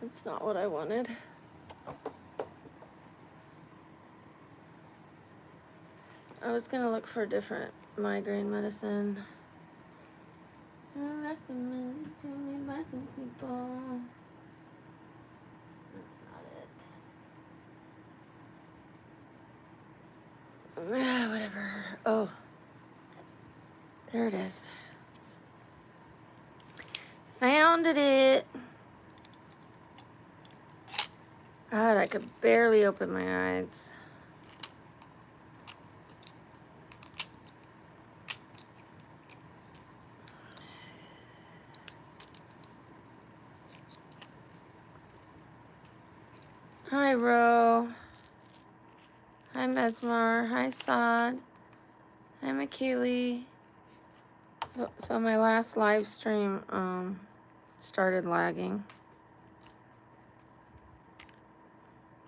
That's not what I wanted. I was gonna look for a different migraine medicine. Recommended to me by some people. That's not it. Whatever. Oh, there it is. Found it. God, I could barely open my eyes. Hi, Ro. Hi, Mesmar. Hi, Sod. Hi, McKeely. So my last live stream started lagging.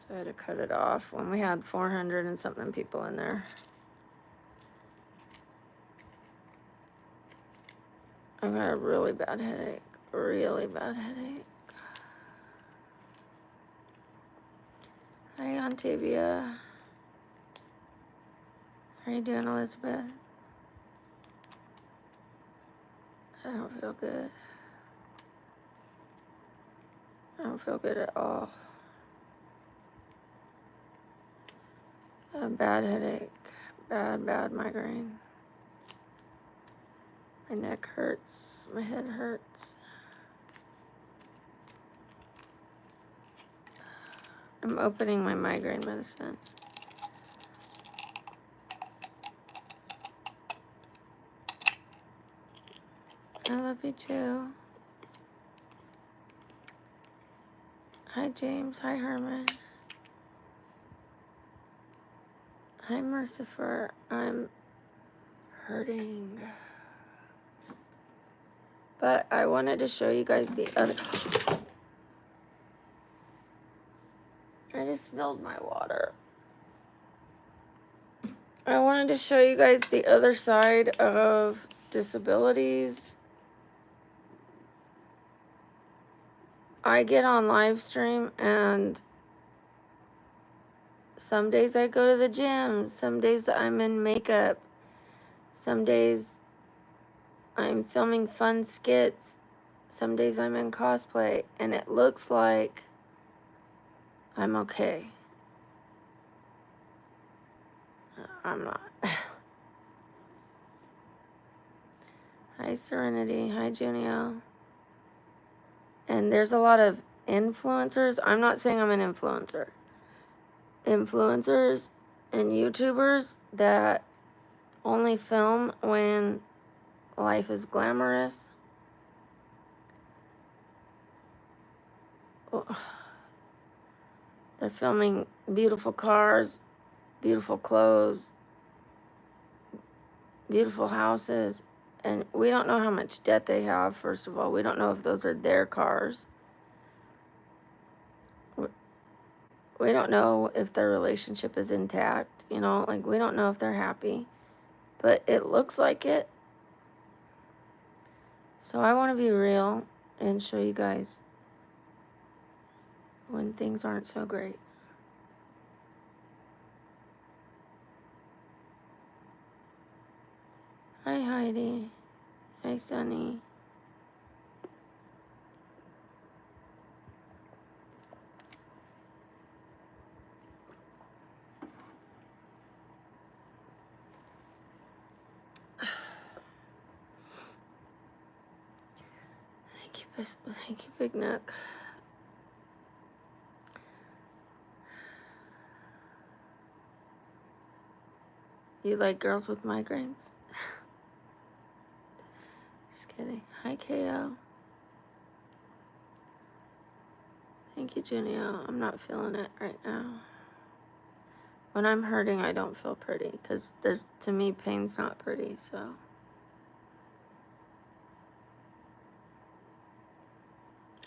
So I had to cut it off when we had 400 and something people in there. I've got a really bad headache. Really bad headache. Hi, Ontavia. How are you doing, Elizabeth? I don't feel good. I don't feel good at all. A bad headache. Bad migraine. My neck hurts. My head hurts. I'm opening my migraine medicine. I love you too. Hi, James. Hi, Herman. Hi, Mercifer. I'm hurting. But I wanted to show you guys the other... I just spilled my water. I wanted to show you guys the other side of disabilities. I get on live stream and some days I go to the gym. Some days I'm in makeup. Some days I'm filming fun skits. Some days I'm in cosplay. And it looks like I'm okay. I'm not. Hi, Serenity. Hi, Junio. And there's a lot of influencers. I'm not saying I'm an influencer. Influencers and YouTubers that only film when life is glamorous. They're filming beautiful cars, beautiful clothes, beautiful houses, and we don't know how much debt they have, first of all. We don't know if those are their cars. We don't know if their relationship is intact, you know, like we don't know if they're happy, but it looks like it. So I want to be real and show you guys when things aren't so great. Hi, Heidi. Hi, Sunny. Thank you, Big Neck. You like girls with migraines? Just kidding. Hi, KO. Thank you, Junio. I'm not feeling it right now. When I'm hurting, I don't feel pretty because to me, pain's not pretty, so.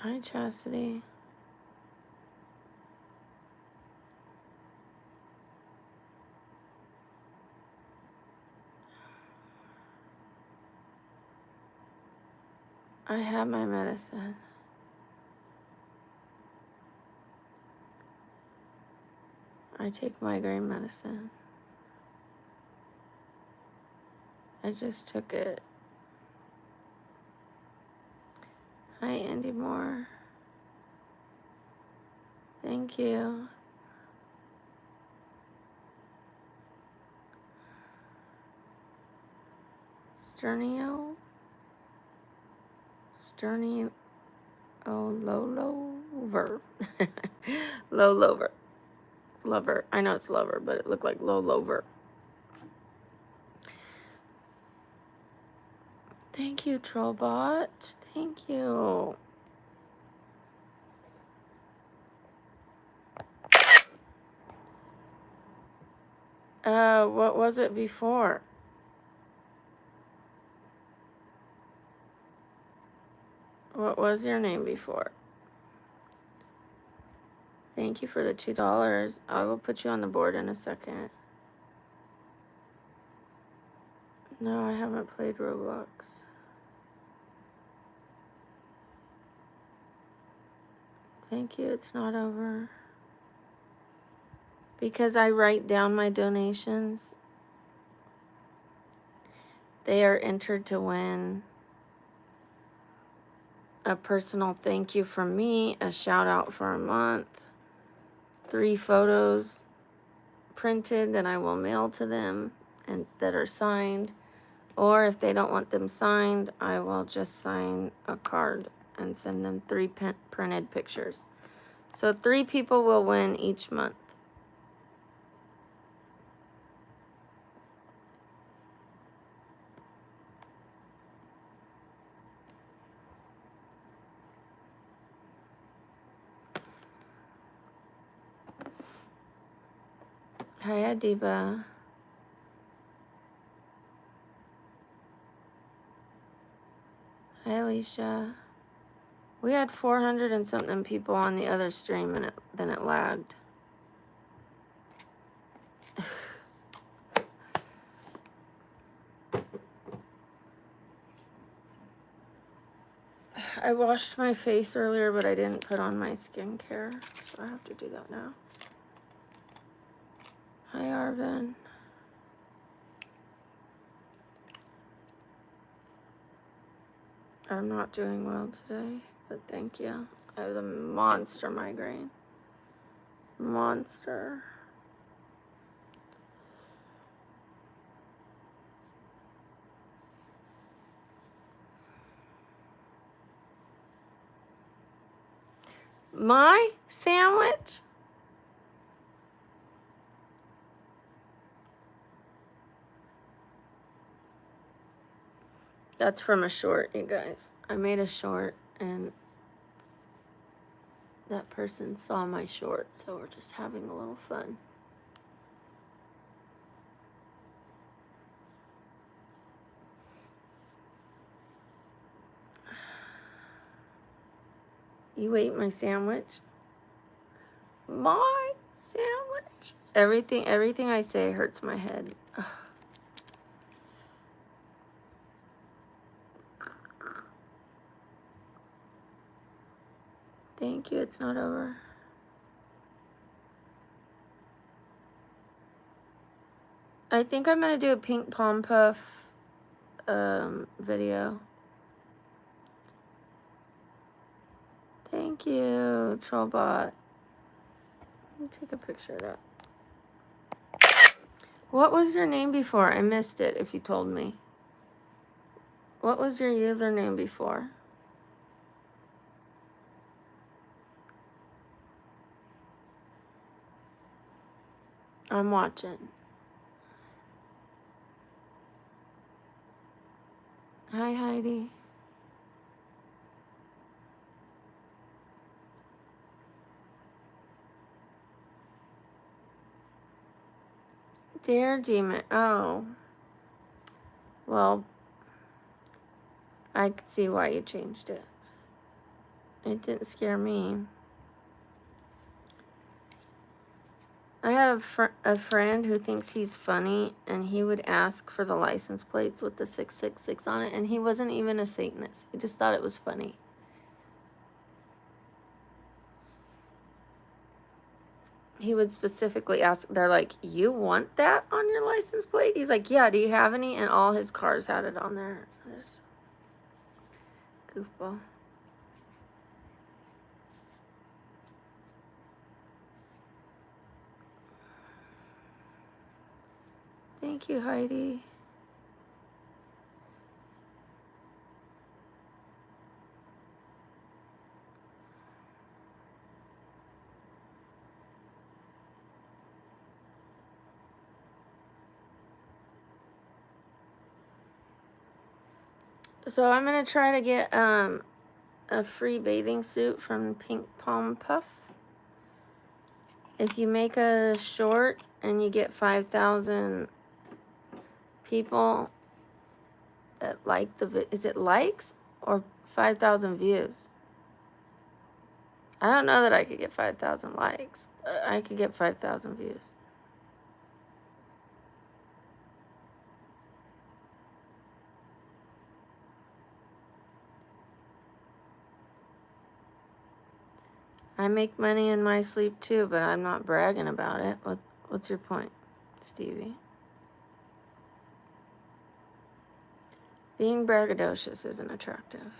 Hi, Chastity. I have my medicine. I take migraine medicine. I just took it. Hi, Andy Moore. Thank you. Sternio? Sternio Lover. Low Lover. Lover. I know it's Lover, but it looked like Low Lover. Thank you, Trollbot. Thank you. What was it before? What was your name before? Thank you for the $2. I will put you on the board in a second. No, I haven't played Roblox. Thank you, it's not over. Because I write down my donations, they are entered to win a personal thank you from me, a shout out for a month, 3 photos printed that I will mail to them and that are signed. Or if they don't want them signed, I will just sign a card and send them 3 printed pictures. So 3 people will win each month. Hi, Adiba. Hi, Alicia. We had 400 and something people on the other stream, and then it lagged. I washed my face earlier, but I didn't put on my skincare, so I have to do that now. Hi, Arvin. I'm not doing well today, but thank you. I have a monster migraine. Monster. My sandwich? That's from a short, you guys. I made a short, and that person saw my short, so we're just having a little fun. You ate my sandwich? My sandwich? Everything I say hurts my head. Ugh. Thank you, it's not over. I think I'm gonna do a pink palm puff video. Thank you, Trollbot. Let me take a picture of that. What was your name before? I missed it if you told me. What was your username before? I'm watching. Hi, Heidi. Dear Demon. Oh. Well, I could see why you changed it. It didn't scare me. I have a friend who thinks he's funny, and he would ask for the license plates with the 666 on it, and he wasn't even a Satanist. He just thought it was funny. he would specifically ask, they're like, you want that on your license plate? He's like, yeah, do you have any? And all his cars had it on there. Just goofball. Thank you, Heidi. So I'm gonna try to get a free bathing suit from Pink Palm Puff. If you make a short and you get 5,000 people that like is it likes or 5,000 views? I don't know that I could get 5,000 likes. I could get 5,000 views. I make money in my sleep too, but I'm not bragging about it. What's your point, Stevie? Being braggadocious isn't attractive.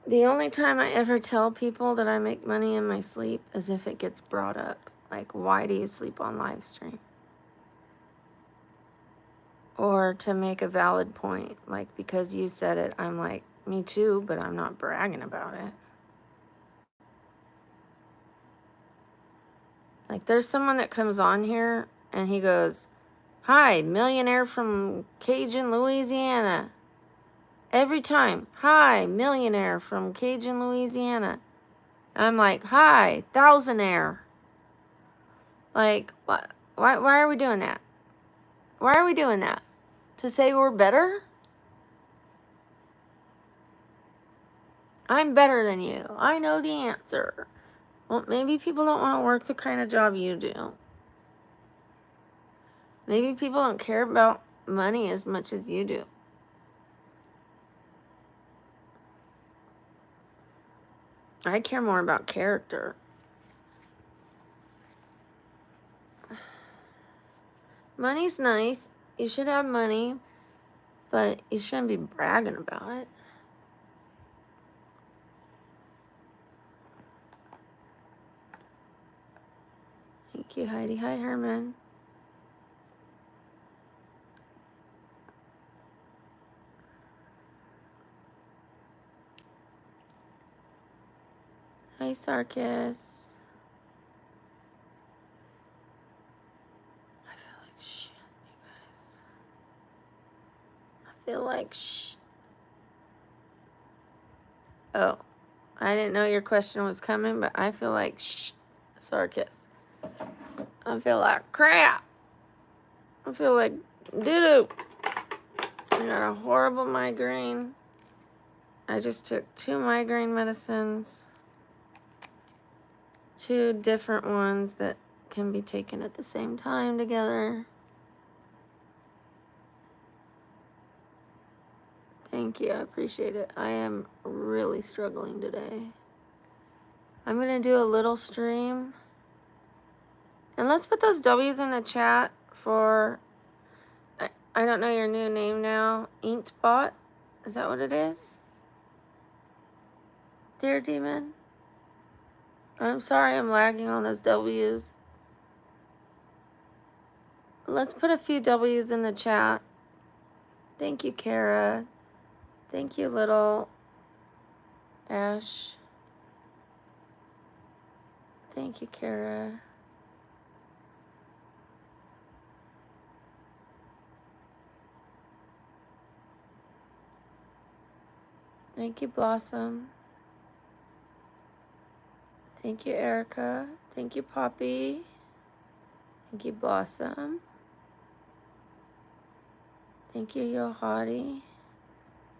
The only time I ever tell people that I make money in my sleep is if it gets brought up. Like, why do you sleep on live stream? Or to make a valid point. Like, because you said it, I'm like, me too, but I'm not bragging about it. Like, there's someone that comes on here and he goes, hi, millionaire from Cajun, Louisiana. Every time, hi, millionaire from Cajun, Louisiana. I'm like, hi, thousandaire. Like, why are we doing that? Why are we doing that? To say we're better? I'm better than you. I know the answer. Well, maybe people don't want to work the kind of job you do. Maybe people don't care about money as much as you do. I care more about character. Money's nice. You should have money, but you shouldn't be bragging about it. Thank you, Heidi. Hi, Herman. Hi, Sarkis. I feel like shit, you guys. I feel like shh. Oh, I didn't know your question was coming, but I feel like shh, Sarkis. I feel like crap. I feel like doo-doo. I got a horrible migraine. I just took 2 migraine medicines. 2 different ones that can be taken at the same time together. Thank you, I appreciate it. I am really struggling today. I'm gonna do a little stream. And let's put those W's in the chat for, I don't know your new name now, Inkbot? Is that what it is? Dear Demon? I'm sorry I'm lagging on those W's. Let's put a few W's in the chat. Thank you, Kara. Thank you, little Ash. Thank you, Kara. Thank you, Blossom. Thank you, Erica. Thank you, Poppy. Thank you, Blossom. Thank you, Yohadi.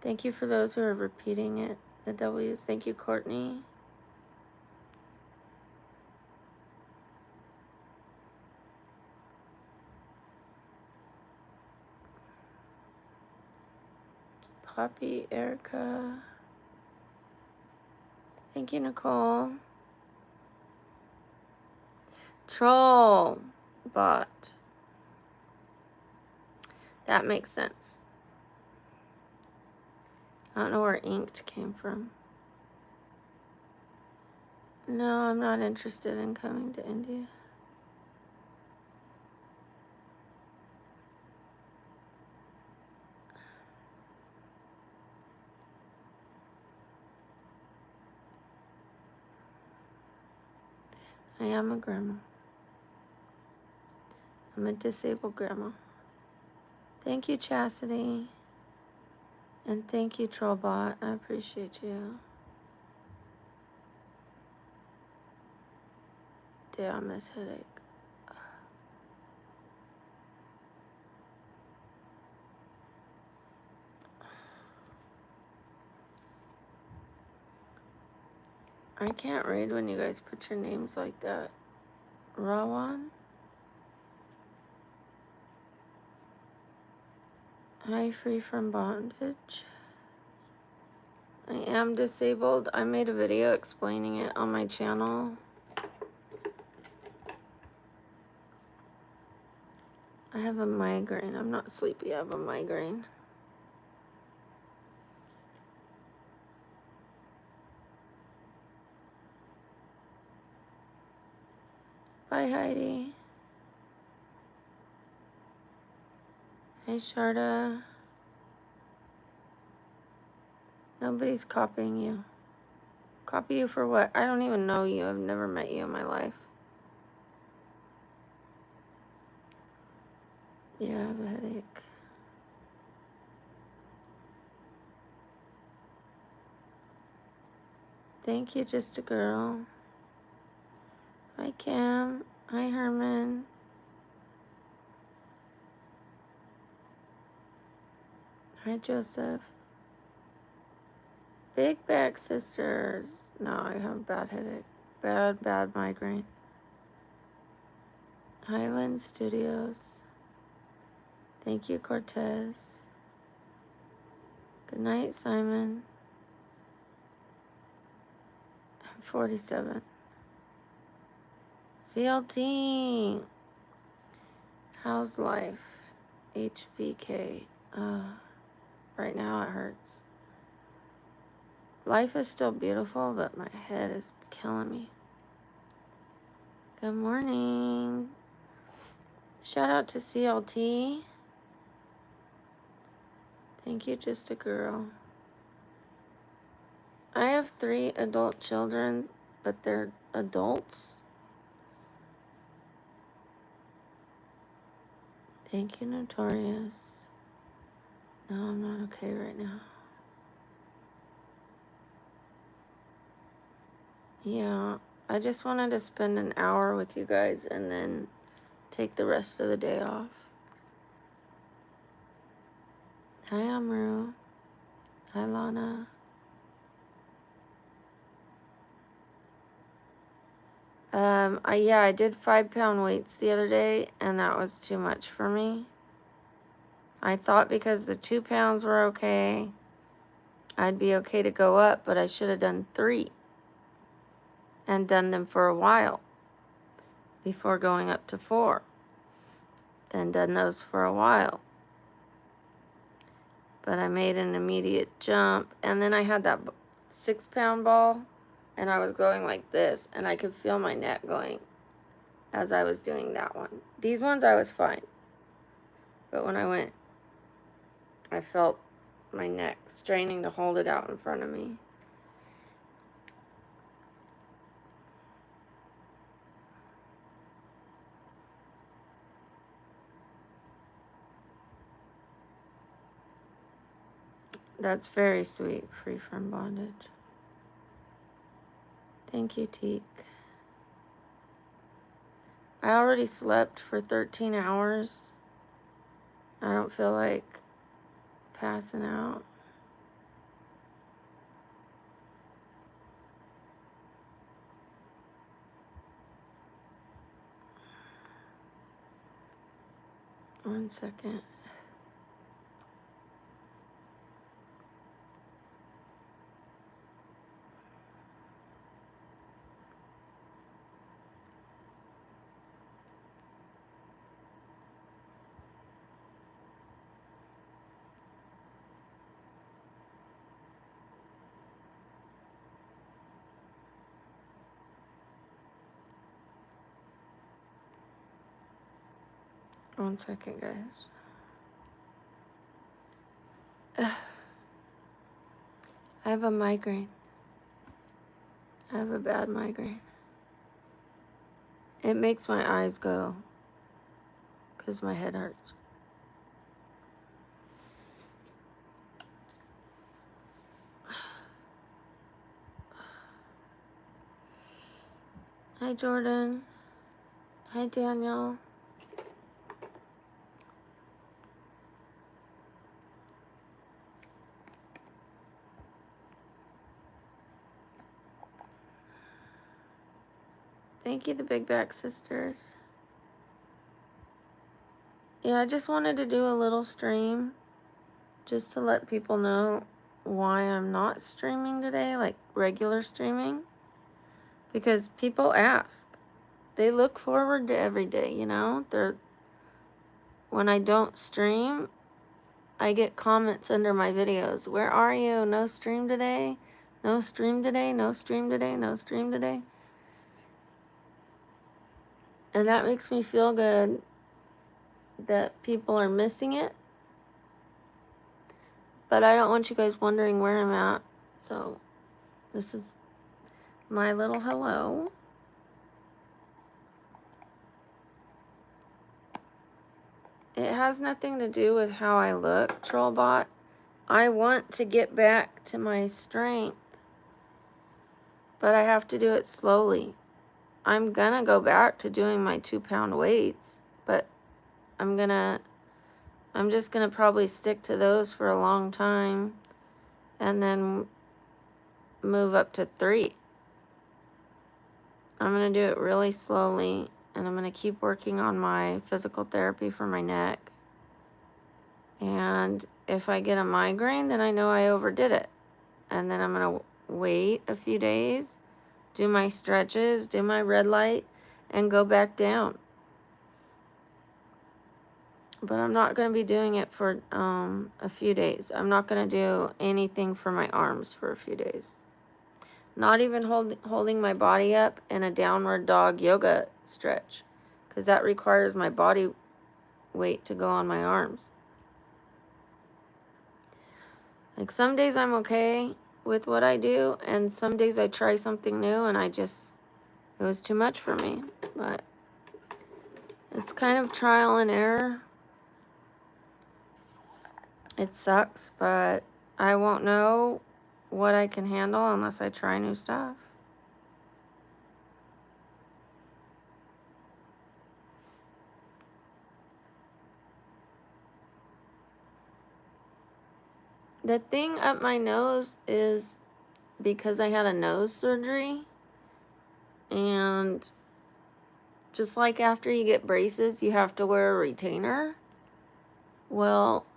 Thank you for those who are repeating it, the W's. Thank you, Courtney. Poppy, Erica. Thank you, Nicole. Troll bot. That makes sense. I don't know where inked came from. No, I'm not interested in coming to India. I am a grandma. I'm a disabled grandma. Thank you, Chastity. And thank you, Trollbot. I appreciate you. Damn, this headache. I can't read when you guys put your names like that. Rawan? Hi, free from bondage. I am disabled. I made a video explaining it on my channel. I have a migraine. I'm not sleepy. I have a migraine. Bye, Heidi. Hey, Sharda. Nobody's copying you. Copy you for what? I don't even know you. I've never met you in my life. Yeah, I have a headache. Thank you, just a girl. Hi, Cam. Hi, Herman. Hi, Joseph. Big back sisters. No, I have a bad headache. Bad migraine. Highland Studios. Thank you, Cortez. Good night, Simon. I'm 47. CLT. How's life? HBK. Right now it hurts. Life is still beautiful, but my head is killing me. Good morning. Shout out to CLT. Thank you, just a girl. I have 3 adult children, but they're adults. Thank you, Notorious. No, I'm not okay right now. Yeah, I just wanted to spend an hour with you guys and then take the rest of the day off. Hi, Amru. Hi, Lana. I did 5-pound weights the other day, and that was too much for me. I thought because the 2 pounds were okay, I'd be okay to go up, but I should have done 3 and done them for a while before going up to 4. Then done those for a while. But I made an immediate jump, and then I had that 6-pound ball, and I was going like this, and I could feel my neck going as I was doing that one. These ones I was fine, but when I went, I felt my neck straining to hold it out in front of me. That's very sweet, free from bondage. Thank you, Teek. I already slept for 13 hours. I don't feel like passing out. One second. 1 second, guys. I have a migraine. I have a bad migraine. It makes my eyes go because my head hurts. Hi, Jordan. Hi, Daniel. Thank you, the Big Back Sisters. Yeah, I just wanted to do a little stream just to let people know why I'm not streaming today, like regular streaming. Because people ask. They look forward to every day, you know? When I don't stream, I get comments under my videos. Where are you? No stream today? No stream today? No stream today? No stream today? And that makes me feel good that people are missing it. But I don't want you guys wondering where I'm at. So this is my little hello. It has nothing to do with how I look, Trollbot. I want to get back to my strength, but I have to do it slowly. I'm gonna go back to doing my 2-pound weights, but I'm just gonna probably stick to those for a long time and then move up to 3. I'm gonna do it really slowly, and I'm gonna keep working on my physical therapy for my neck. And if I get a migraine, then I know I overdid it. And then I'm gonna wait a few days, do my stretches, do my red light, and go back down. But I'm not going to be doing it for a few days. I'm not going to do anything for my arms for a few days. Not even holding my body up in a downward dog yoga stretch, because that requires my body weight to go on my arms. Like some days I'm okay with what I do, and some days I try something new and it was too much for me. But it's kind of trial and error. It sucks, but I won't know what I can handle unless I try new stuff. The thing up my nose is because I had a nose surgery, and just like after you get braces, you have to wear a retainer. Well,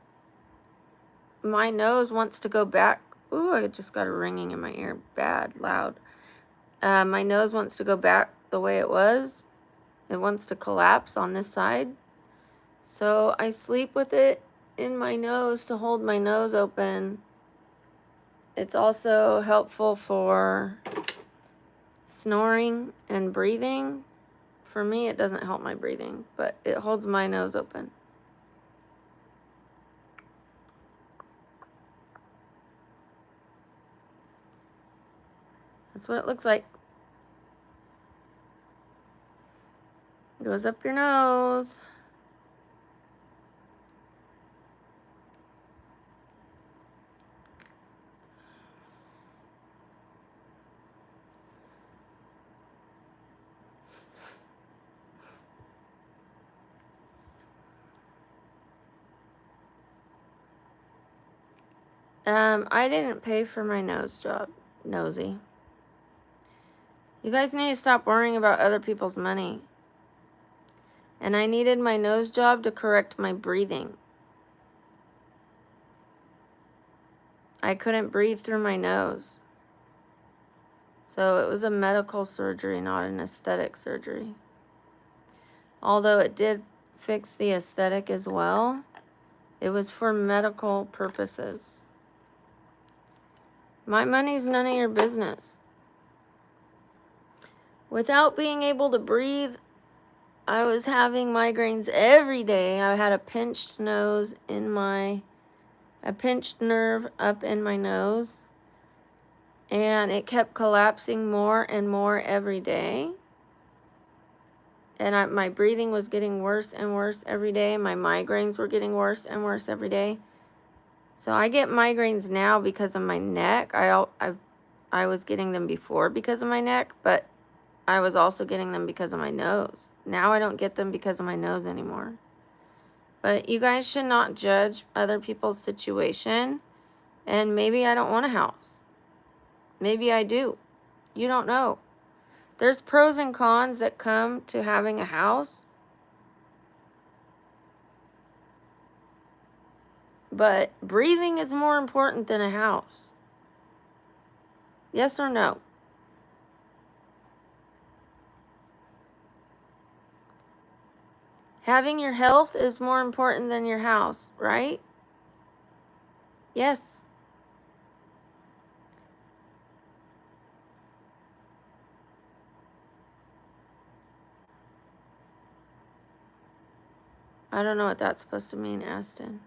my nose wants to go back. Ooh, I just got a ringing in my ear. Bad, loud. My nose wants to go back the way it was. It wants to collapse on this side. So I sleep with it in my nose to hold my nose open. It's also helpful for snoring and breathing. For me, it doesn't help my breathing, but it holds my nose open. That's what it looks like. It goes up your nose. I didn't pay for my nose job, nosy. You guys need to stop worrying about other people's money. And I needed my nose job to correct my breathing. I couldn't breathe through my nose. So it was a medical surgery, not an aesthetic surgery. Although it did fix the aesthetic as well, it was for medical purposes. My money's none of your business. Without being able to breathe, I was having migraines every day. I had a pinched nose a pinched nerve up in my nose, and it kept collapsing more and more every day. And my breathing was getting worse and worse every day. My migraines were getting worse and worse every day. So I get migraines now because of my neck. I was getting them before because of my neck, but I was also getting them because of my nose. Now I don't get them because of my nose anymore. But you guys should not judge other people's situation. And maybe I don't want a house. Maybe I do. You don't know. There's pros and cons that come to having a house. But breathing is more important than a house. Yes or no? Having your health is more important than your house, right? Yes. I don't know what that's supposed to mean, Aston.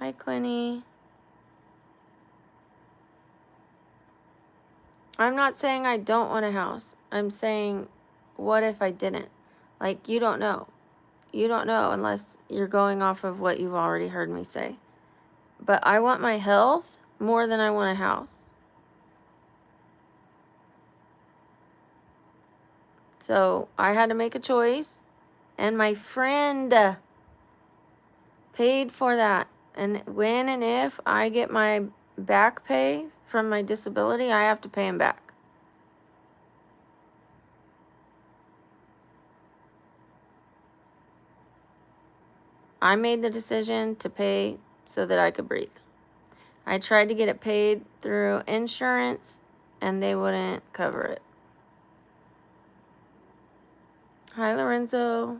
Hi, Quinny. I'm not saying I don't want a house. I'm saying, what if I didn't? Like, you don't know. You don't know unless you're going off of what you've already heard me say. But I want my health more than I want a house. So I had to make a choice, and my friend paid for that. And when and if I get my back pay from my disability, I have to pay him back. I made the decision to pay so that I could breathe. I tried to get it paid through insurance, and they wouldn't cover it. Hi, Lorenzo.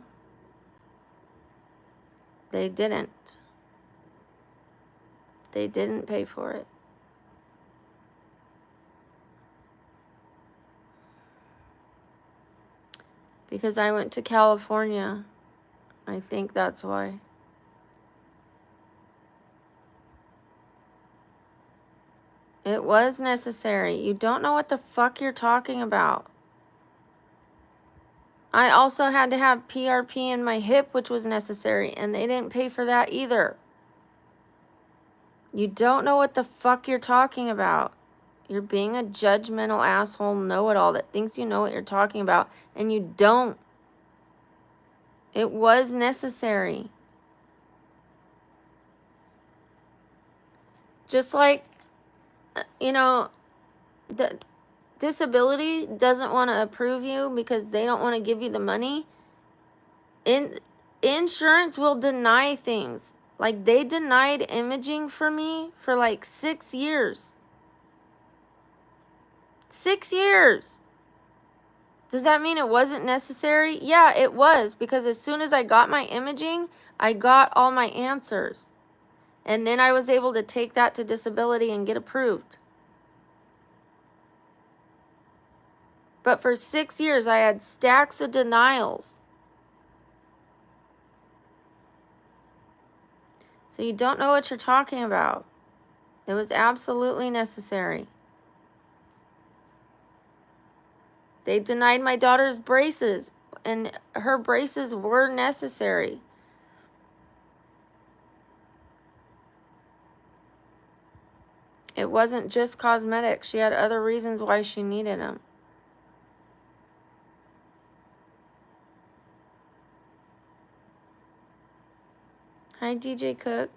They didn't. They didn't pay for it. Because I went to California. I think that's why. It was necessary. You don't know what the fuck you're talking about. I also had to have PRP in my hip, which was necessary, and they didn't pay for that either. You don't know what the fuck you're talking about. You're being a judgmental asshole know-it-all that thinks you know what you're talking about, and you don't. It was necessary. Just like, the disability doesn't want to approve you because they don't want to give you the money. Insurance will deny things. Like, they denied imaging for me for like 6 years. 6 years. Does that mean it wasn't necessary? Yeah, it was, because as soon as I got my imaging, I got all my answers. And then I was able to take that to disability and get approved. But for 6 years, I had stacks of denials. So you don't know what you're talking about. It was absolutely necessary. They denied my daughter's braces, and her braces were necessary. It wasn't just cosmetic. She had other reasons why she needed them. Hi, DJ Cook.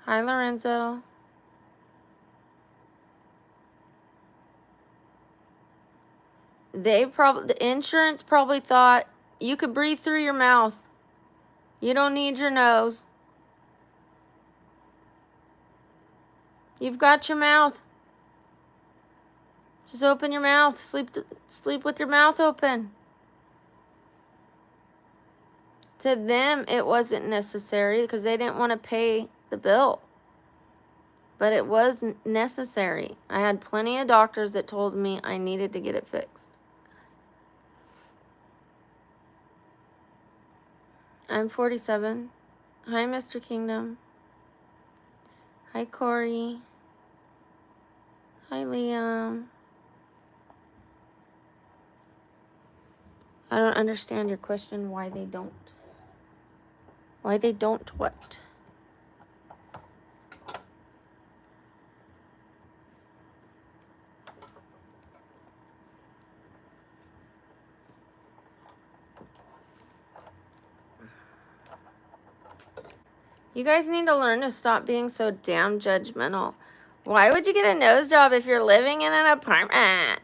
Hi, Lorenzo. The insurance probably thought you could breathe through your mouth. You don't need your nose. You've got your mouth. Just open your mouth. Sleep with your mouth open. To them, it wasn't necessary because they didn't want to pay the bill. but it was necessary. I had plenty of doctors that told me I needed to get it fixed. I'm 47. Hi, Mr. Kingdom. Hi, Corey. Hi, Liam. I don't understand your question, why they don't. Why they don't what? You guys need to learn to stop being so damn judgmental. Why would you get a nose job if you're living in an apartment?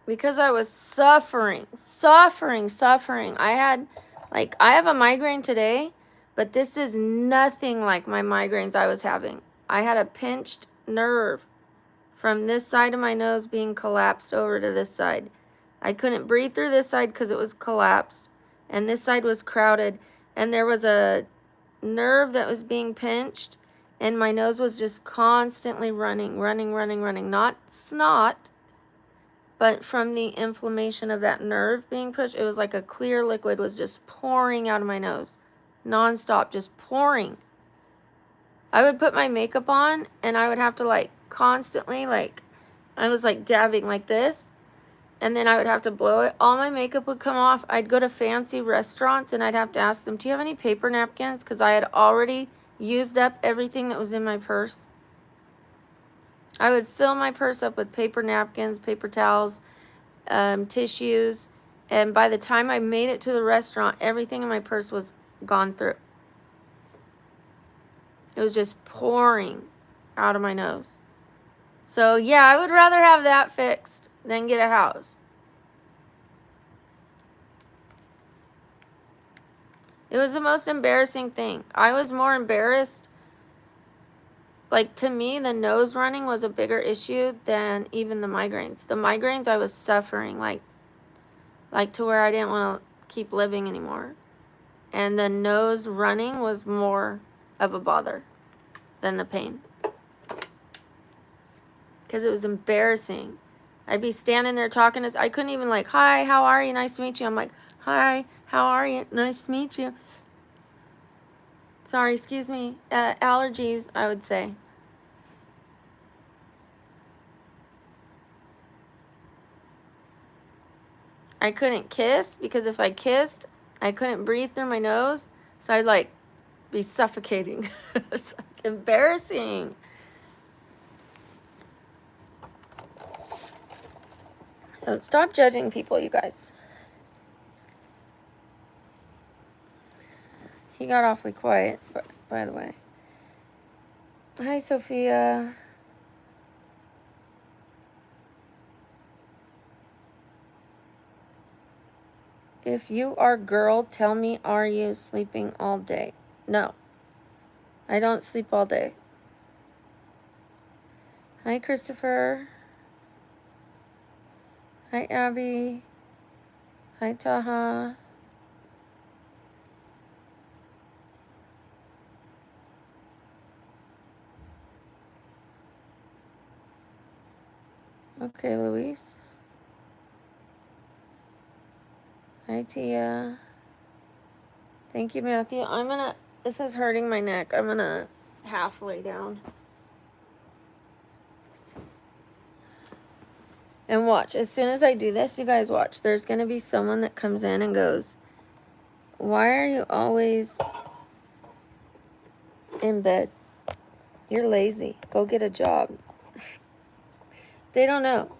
Because I was suffering. I have a migraine today, but this is nothing like my migraines I was having. I had a pinched nerve from this side of my nose being collapsed over to this side. I couldn't breathe through this side because it was collapsed, and this side was crowded, and there was a nerve that was being pinched, and my nose was just constantly running. Not snot, but from the inflammation of that nerve being pushed, it was like a clear liquid was just pouring out of my nose. Nonstop, just pouring. I would put my makeup on, and I would have to constantly, I was dabbing like this, and then I would have to blow it. All my makeup would come off. I'd go to fancy restaurants, and I'd have to ask them, do you have any paper napkins? Because I had already used up everything that was in my purse. I would fill my purse up with paper napkins, paper towels, tissues, and by the time I made it to the restaurant, everything in my purse was gone through. It was just pouring out of my nose. So yeah, I would rather have that fixed than get a house. It was the most embarrassing thing. I was more embarrassed. To me, the nose running was a bigger issue than even the migraines. The migraines, I was suffering, to where I didn't want to keep living anymore. And the nose running was more of a bother than the pain. Because it was embarrassing. I'd be standing there talking I couldn't even hi, how are you? Nice to meet you. I'm like, hi, how are you? Nice to meet you. Sorry, excuse me. Allergies, I would say. I couldn't kiss because if I kissed, I couldn't breathe through my nose. So I'd be suffocating. It's embarrassing. So stop judging people, you guys. He got awfully quiet, by the way. Hi, Sophia. If you are girl, tell me, are you sleeping all day? No. I don't sleep all day. Hi, Christopher. Hi, Abby. Hi, Taha. Okay, Luis. Hi, Tia. Thank you, Matthew. This is hurting my neck. I'm gonna half lay down. And watch, as soon as I do this, you guys watch. There's gonna be someone that comes in and goes, why are you always in bed? You're lazy. Go get a job. They don't know.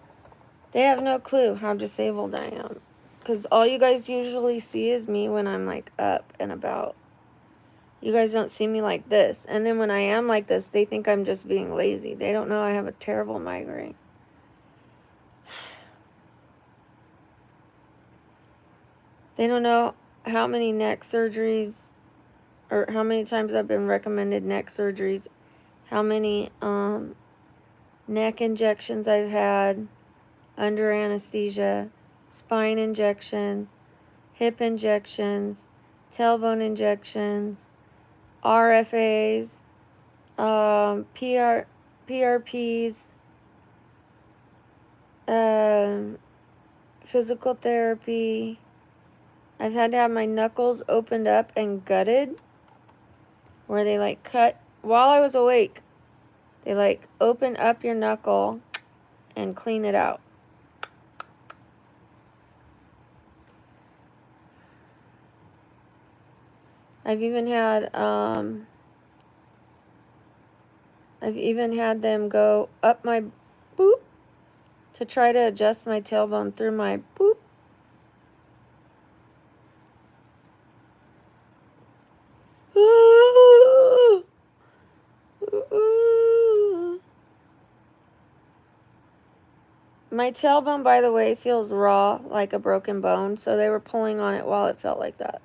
They have no clue how disabled I am. Because all you guys usually see is me when I'm up and about. You guys don't see me like this. And then when I am like this, they think I'm just being lazy. They don't know I have a terrible migraine. They don't know how many neck surgeries, or how many times I've been recommended neck surgeries, how many neck injections I've had under anesthesia, spine injections, hip injections, tailbone injections, RFAs, PRPs, physical therapy. I've had to have my knuckles opened up and gutted, where they like cut while I was awake. They like open up your knuckle and clean it out. I've even had them go up my boop to try to adjust my tailbone through my boop. Ooh. Ooh. My tailbone, by the way, feels raw, like a broken bone, so they were pulling on it while it felt like that.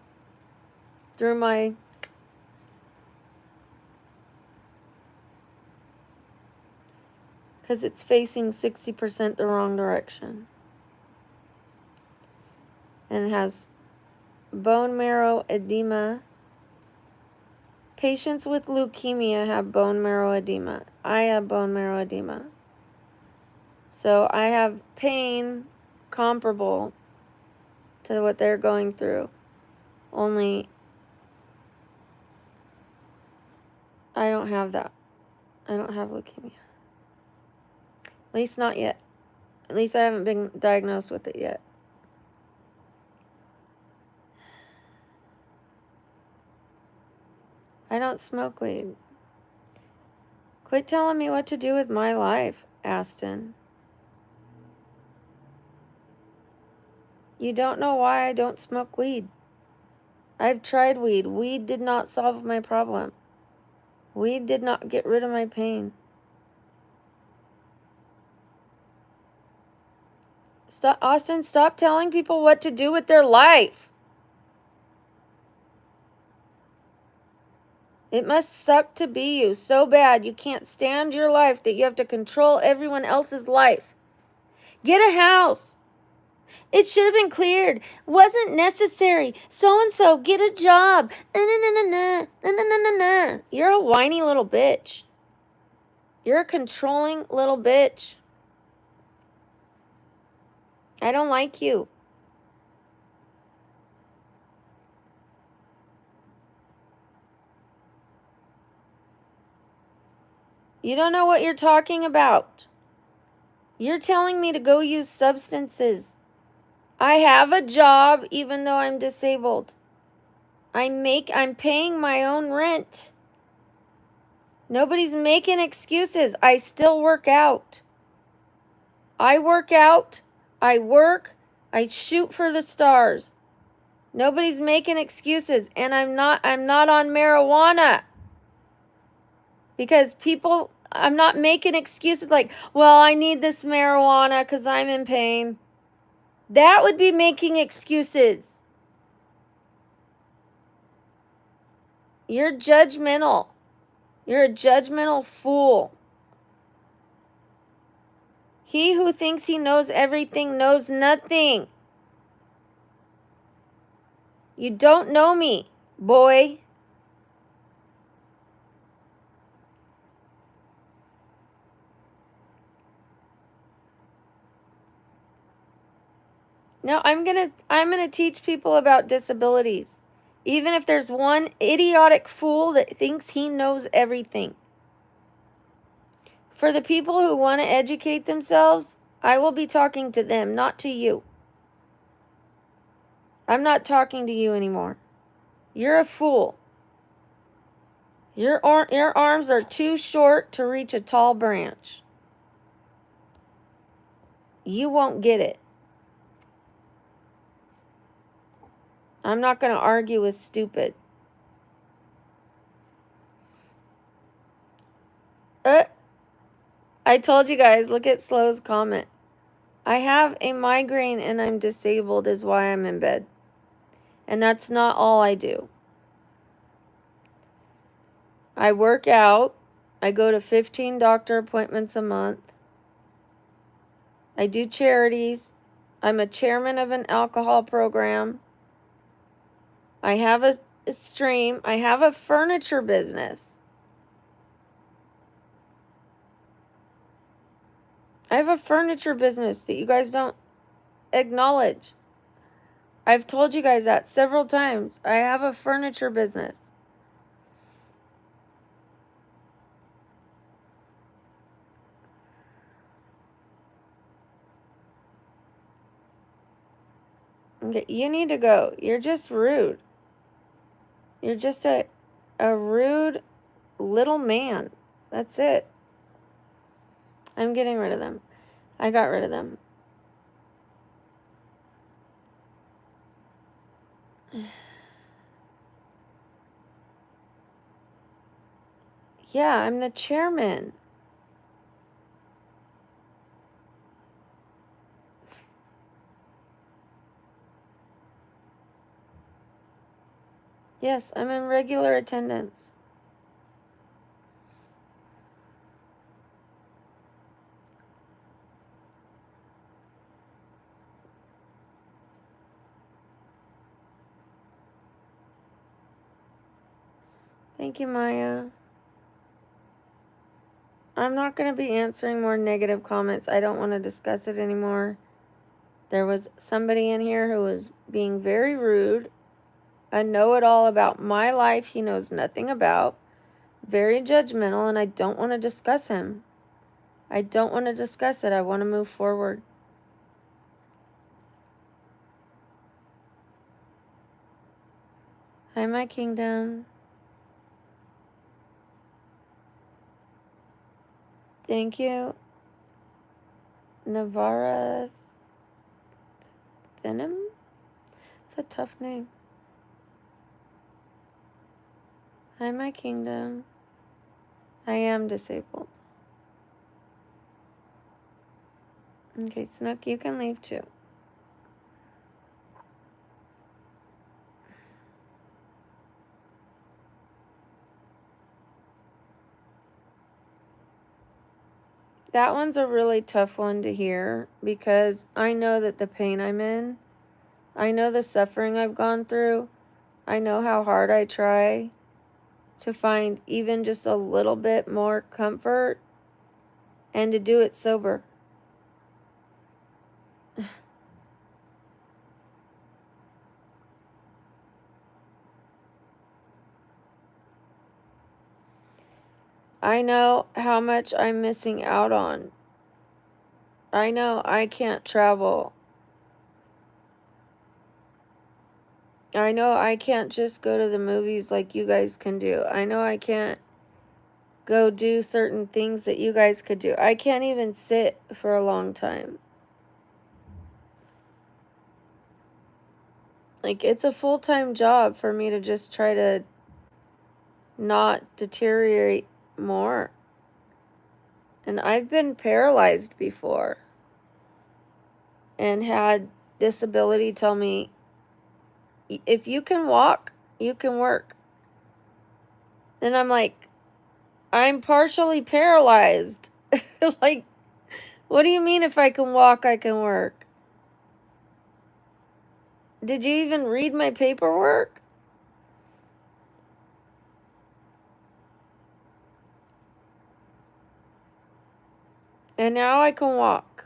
Through my... because it's facing 60% the wrong direction. And it has bone marrow edema. Patients with leukemia have bone marrow edema. I have bone marrow edema. So I have pain comparable to what they're going through. Only I don't have that. I don't have leukemia. At least not yet. At least I haven't been diagnosed with it yet. I don't smoke weed. Quit telling me what to do with my life, Aston. You don't know why I don't smoke weed. I've tried weed. Weed did not solve my problem. Weed did not get rid of my pain. Stop, Austin, stop telling people what to do with their life. It must suck to be you so bad you can't stand your life that you have to control everyone else's life. Get a house. It should have been cleared. Wasn't necessary. So-and-so, get a job. You're a whiny little bitch. You're a controlling little bitch. I don't like you. You don't know what you're talking about. You're telling me to go use substances. I have a job even though I'm disabled. I'm paying my own rent. Nobody's making excuses. I still work out. I work out. I work. I shoot for the stars. Nobody's making excuses, and I'm not on marijuana. Because people, I'm not making excuses like, well, I need this marijuana because I'm in pain. That would be making excuses. You're judgmental. You're a judgmental fool. He who thinks he knows everything knows nothing. You don't know me, boy. No, I'm gonna teach people about disabilities. Even if there's one idiotic fool that thinks he knows everything. For the people who want to educate themselves, I will be talking to them, not to you. I'm not talking to you anymore. You're a fool. Your arms are too short to reach a tall branch. You won't get it. I'm not going to argue with stupid. I told you guys, look at Slow's comment. I have a migraine and I'm disabled is why I'm in bed. And that's not all I do. I work out. I go to 15 doctor appointments a month. I do charities. I'm a chairman of an alcohol program. I have a stream. I have a furniture business. I have a furniture business that you guys don't acknowledge. I've told you guys that several times. I have a furniture business. Okay, you need to go. You're just rude. You're just a rude little man. That's it. I'm getting rid of them. I got rid of them. Yeah, I'm the chairman. Yes, I'm in regular attendance. Thank you, Maya. I'm not going to be answering more negative comments. I don't want to discuss it anymore. There was somebody in here who was being very rude, a know-it-all about my life he knows nothing about, very judgmental, and I don't want to discuss him. I don't want to discuss it. I want to move forward. Hi, my kingdom. Thank you. Navara Venom? It's a tough name. Hi, my kingdom. I am disabled. Okay, Snook, you can leave too. That one's a really tough one to hear because I know that the pain I'm in, I know the suffering I've gone through, I know how hard I try to find even just a little bit more comfort and to do it sober. I know how much I'm missing out on. I know I can't travel. I know I can't just go to the movies like you guys can do. I know I can't go do certain things that you guys could do. I can't even sit for a long time. Like, it's a full-time job for me to just try to not deteriorate more. And I've been paralyzed before and had disability tell me, if you can walk, you can work. And I'm like, I'm partially paralyzed. Like, what do you mean if I can walk, I can work? Did you even read my paperwork? And now I can walk.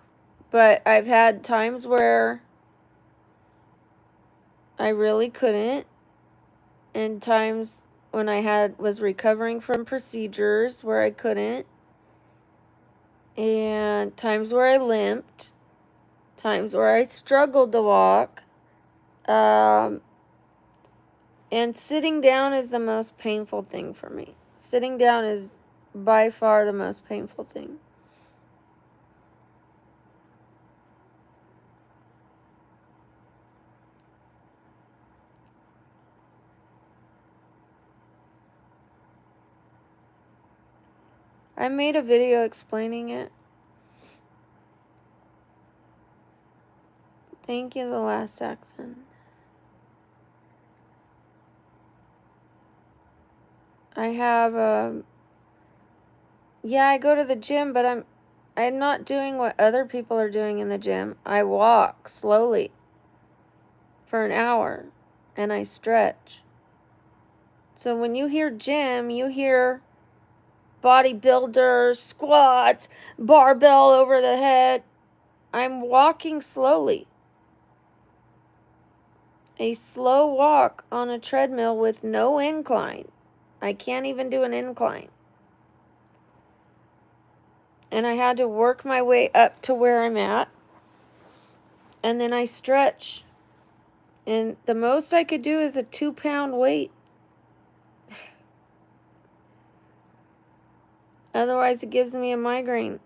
But I've had times where I really couldn't. And times when I was recovering from procedures where I couldn't. And times where I limped. Times where I struggled to walk. And sitting down is the most painful thing for me. Sitting down is by far the most painful thing. I made a video explaining it. Thank you, the last Saxon. I have yeah, I go to the gym, but I'm not doing what other people are doing in the gym. I walk slowly for an hour. and I stretch. So when you hear gym, you hear bodybuilder, squats, barbell over the head. I'm walking slowly. A slow walk on a treadmill with no incline. I can't even do an incline. And I had to work my way up to where I'm at. And then I stretch. And the most I could do is a 2-pound weight. Otherwise, it gives me a migraine.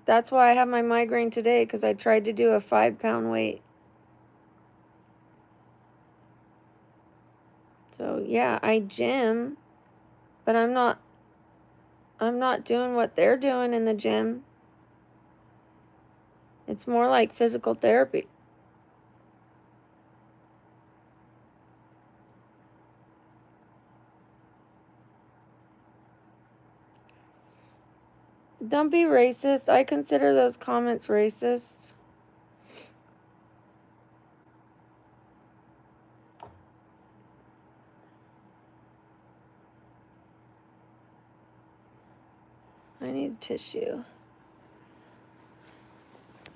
That's why I have my migraine today, because I tried to do a 5-pound weight. So yeah, I gym, but I'm not doing what they're doing in the gym. It's more like physical therapy. Don't be racist. I consider those comments racist. I need tissue.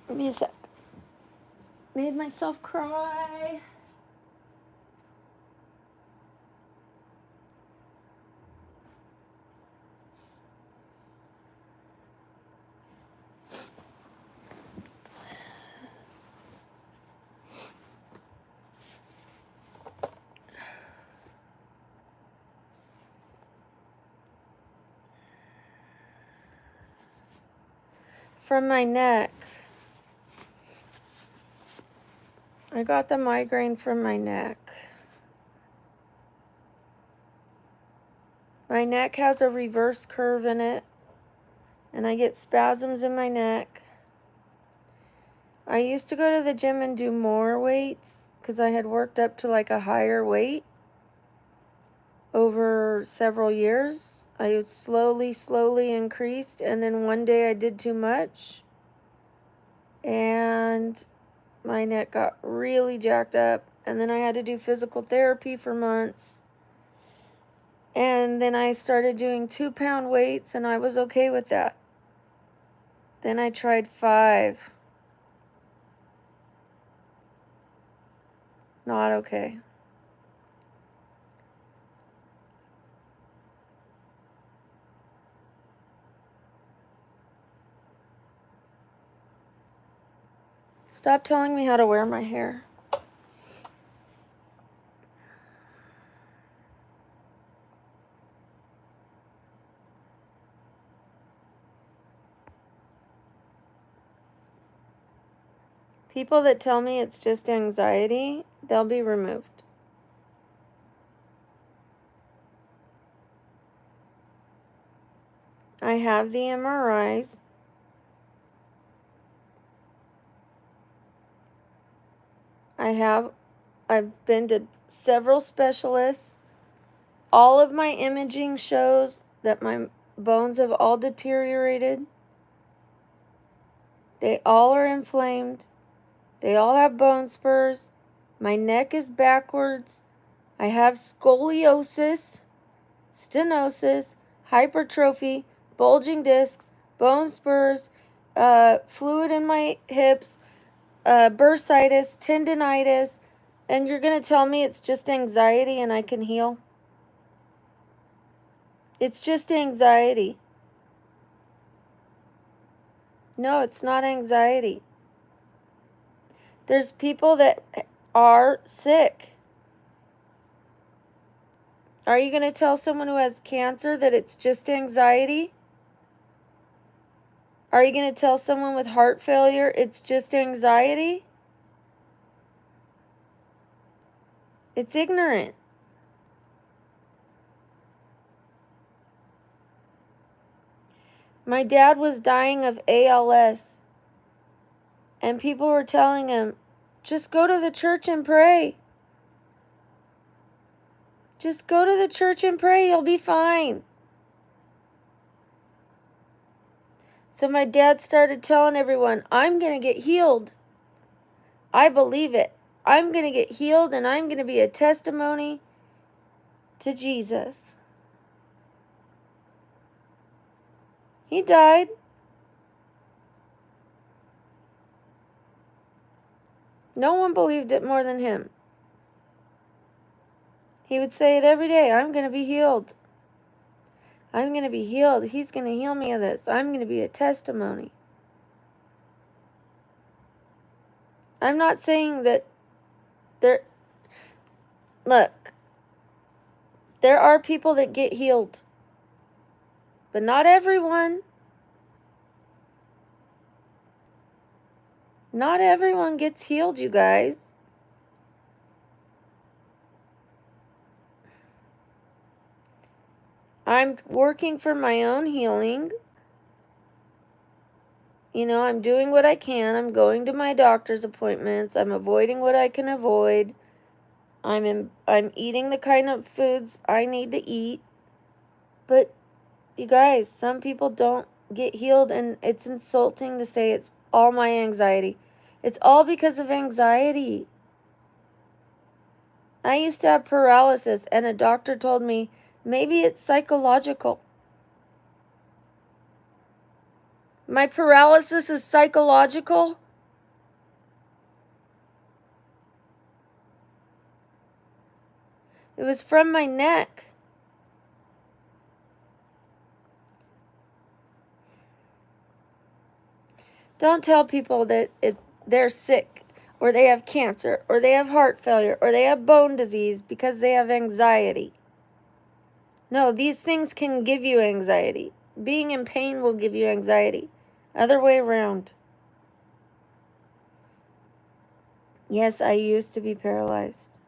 Give me a sec. Made myself cry. From my neck. I got the migraine from my neck. My neck has a reverse curve in it, and I get spasms in my neck. I used to go to the gym and do more weights because I had worked up to like a higher weight over several years. I slowly increased, and then one day I did too much, and my neck got really jacked up, and then I had to do physical therapy for months. And then I started doing 2-pound weights, and I was okay with that. Then I tried 5. Not okay. Stop telling me how to wear my hair. People that tell me it's just anxiety, they'll be removed. I have the MRIs. I've been to several specialists. All of my imaging shows that my bones have all deteriorated. They all are inflamed. They all have bone spurs. My neck is backwards. I have scoliosis, stenosis, hypertrophy, bulging discs, bone spurs, fluid in my hips, bursitis, tendinitis, and you're going to tell me it's just anxiety and I can heal? It's just anxiety. No, it's not anxiety. There's people that are sick. Are you going to tell someone who has cancer that it's just anxiety? Are you going to tell someone with heart failure it's just anxiety? It's ignorant. My dad was dying of ALS, and people were telling him, just go to the church and pray. Just go to the church and pray, you'll be fine. So my dad started telling everyone, I'm going to get healed. I believe it. I'm going to get healed and I'm going to be a testimony to Jesus. He died. No one believed it more than him. He would say it every day. I'm going to be healed. I'm going to be healed. He's going to heal me of this. I'm going to be a testimony. I'm not saying that look, there are people that get healed, but not everyone. Not everyone gets healed, you guys. I'm working for my own healing. You know, I'm doing what I can. I'm going to my doctor's appointments. I'm avoiding what I can avoid. I'm eating the kind of foods I need to eat. But you guys, some people don't get healed, and it's insulting to say it's all my anxiety. It's all because of anxiety. I used to have paralysis, and a doctor told me maybe it's psychological. My paralysis is psychological? It was from my neck. Don't tell people that they're sick, or they have cancer, or they have heart failure, or they have bone disease because they have anxiety. No, these things can give you anxiety. Being in pain will give you anxiety. Other way around. Yes, I used to be paralyzed.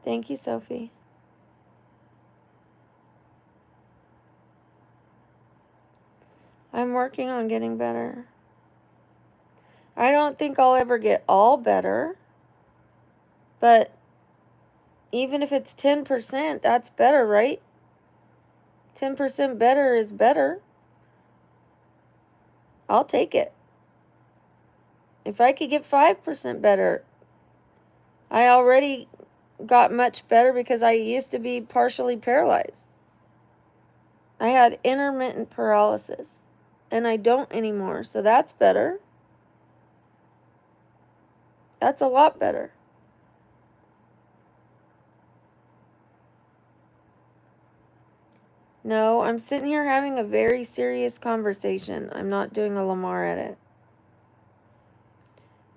Thank you, Sophie. I'm working on getting better. I don't think I'll ever get all better, but even if it's 10%, that's better, right? 10% better is better. I'll take it. If I could get 5% better, I already got much better because I used to be partially paralyzed. I had intermittent paralysis, and I don't anymore, so that's better. That's a lot better. No, I'm sitting here having a very serious conversation. I'm not doing a Lamar edit.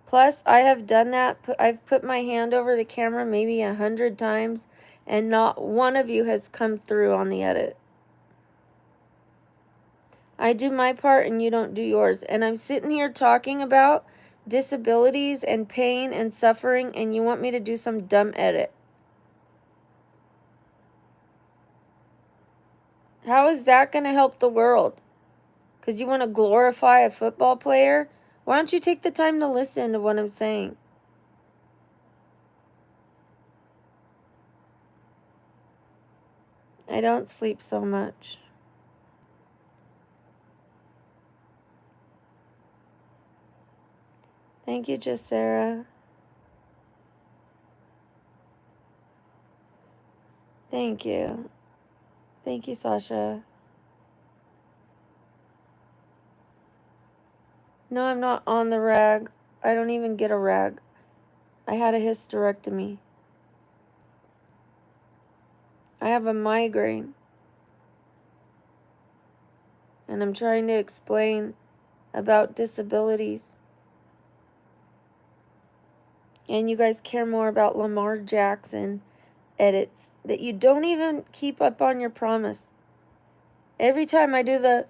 Plus, I have done that. I've put my hand over the camera maybe 100 times, and not one of you has come through on the edit. I do my part and you don't do yours. And I'm sitting here talking about disabilities and pain and suffering, and you want me to do some dumb edit. How is that going to help the world? Because you want to glorify a football player? Why don't you take the time to listen to what I'm saying? I don't sleep so much. Thank you, just Sarah. Thank you. Thank you, Sasha. No, I'm not on the rag. I don't even get a rag. I had a hysterectomy. I have a migraine. And I'm trying to explain about disabilities. And you guys care more about Lamar Jackson edits that you don't even keep up on your promise. Every time I do the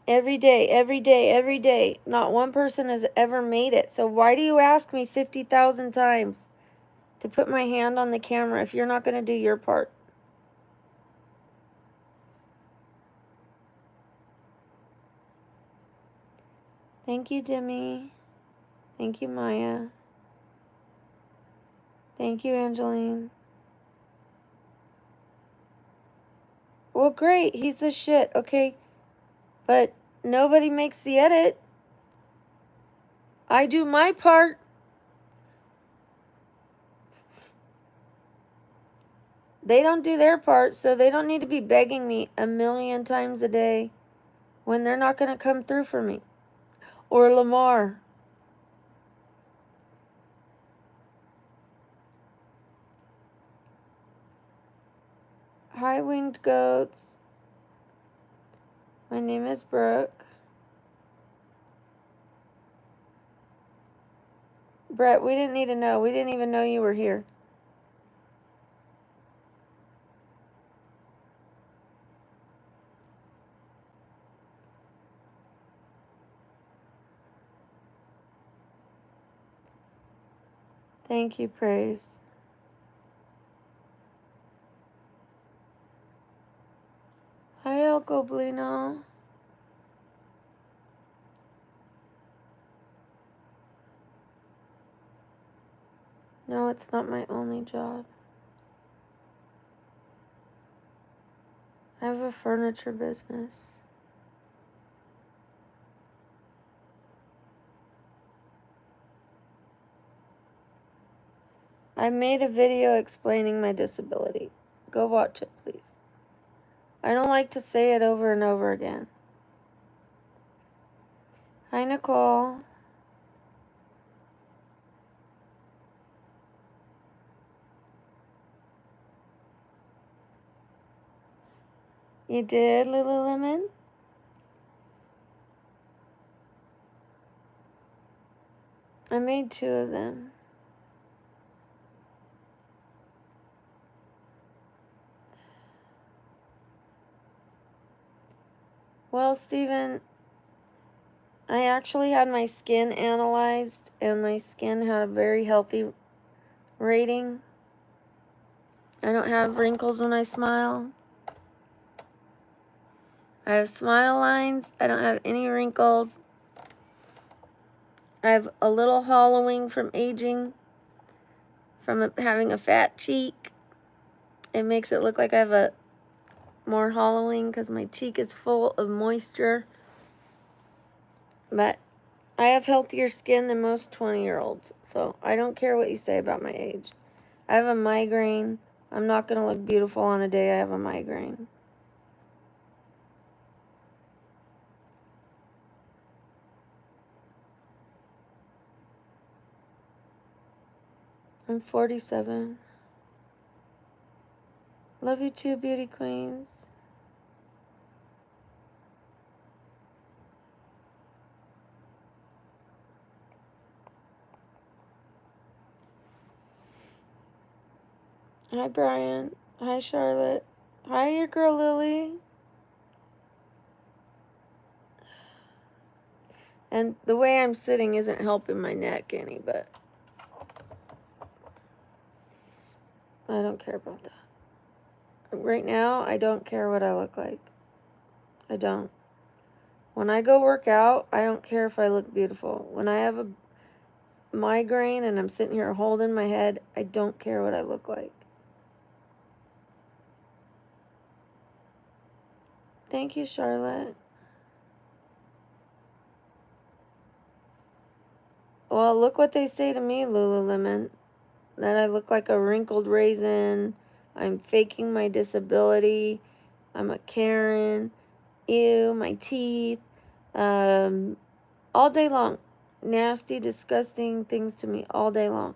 every day, not one person has ever made it. So why do you ask me 50,000 times to put my hand on the camera if you're not going to do your part? Thank you, Demi. Thank you, Maya. Thank you, Angeline. Well, great. He's the shit, okay? But Nobody makes the edit. I do my part. They don't do their part, so they don't need to be begging me a million times a day when they're not going to come through for me. Or Lamar. Hi, winged goats. My name is Brooke. Brett, we didn't need to know. We didn't even know you were here. Thank you, Praise. Hi, El Goblino. No, it's not my only job. I have a furniture business. I made a video explaining my disability. Go watch it, please. I don't like to say it over and over again. Hi, Nicole. You did, Lululemon? I made 2 of them. Well, Steven, I actually had my skin analyzed, and my skin had a very healthy rating. I don't have wrinkles when I smile. I have smile lines. I don't have any wrinkles. I have a little hollowing from aging, from having a fat cheek. It makes it look like I have a more hollowing because my cheek is full of moisture. But I have healthier skin than most 20-year-olds, so I don't care what you say about my age. I have a migraine. I'm not going to look beautiful on a day I have a migraine. I'm 47. Love you too, beauty queens. Hi, Brian. Hi, Charlotte. Hi, your girl, Lily. And the way I'm sitting isn't helping my neck any, but I don't care about that. Right now, I don't care what I look like. I don't. When I go work out, I don't care if I look beautiful. When I have a migraine and I'm sitting here holding my head, I don't care what I look like. Thank you, Charlotte. Well, look what they say to me, Lululemon. That I look like a wrinkled raisin. I'm faking my disability. I'm a Karen. Ew, my teeth. All day long. Nasty, disgusting things to me all day long.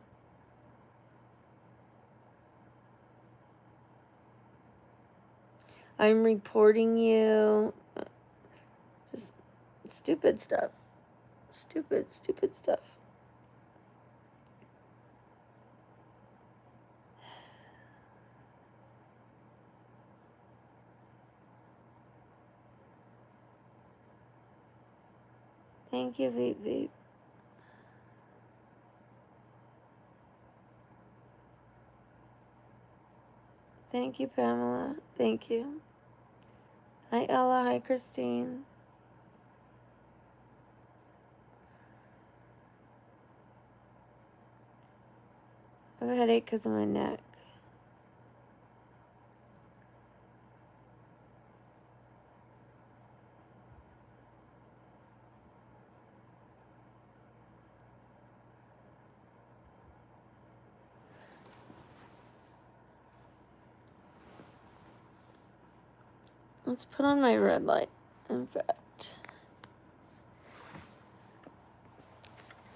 I'm reporting you. Just stupid stuff. Stupid stuff. Thank you, Veep Veep. Thank you, Pamela. Thank you. Hi, Ella. Hi, Christine. I have a headache because of my neck. Let's put on my red light. In fact,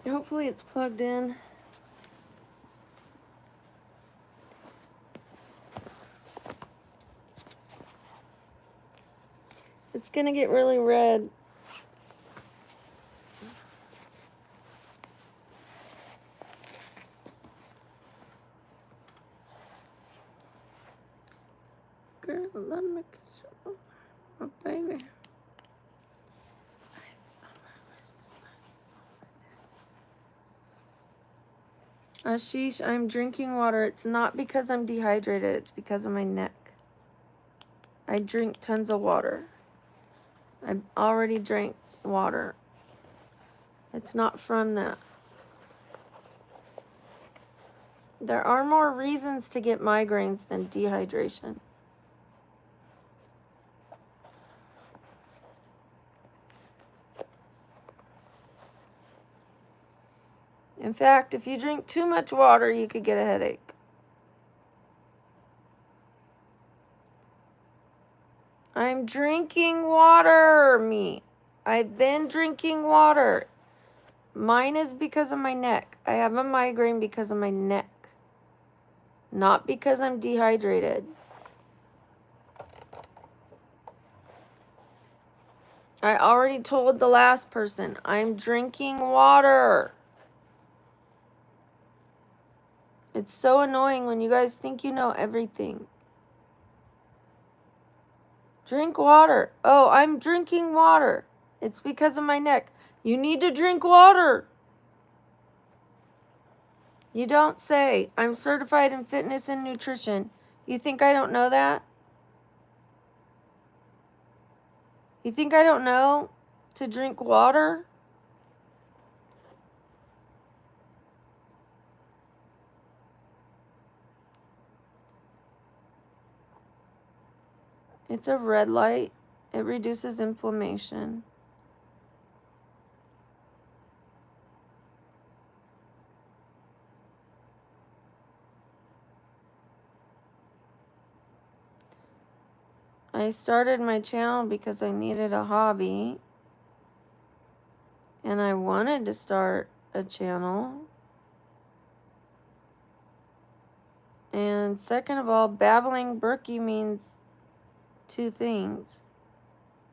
hopefully it's plugged in. It's gonna get really red. Girl, let me show. Oh, baby. Ashish, I'm drinking water. It's not because I'm dehydrated. It's because of my neck. I drink tons of water. I already drank water. It's not from that. There are more reasons to get migraines than dehydration. In fact, if you drink too much water, you could get a headache. I'm drinking water, me. I've been drinking water. Mine is because of my neck. I have a migraine because of my neck. Not because I'm dehydrated. I already told the last person, I'm drinking water. It's so annoying when you guys think you know everything. Drink water. Oh, I'm drinking water. It's because of my neck. You need to drink water. You don't say, I'm certified in fitness and nutrition. You think I don't know that? You think I don't know to drink water? It's a red light. It reduces inflammation. I started my channel because I needed a hobby. And I wanted to start a channel. And second of all, BabblingBrook means two things.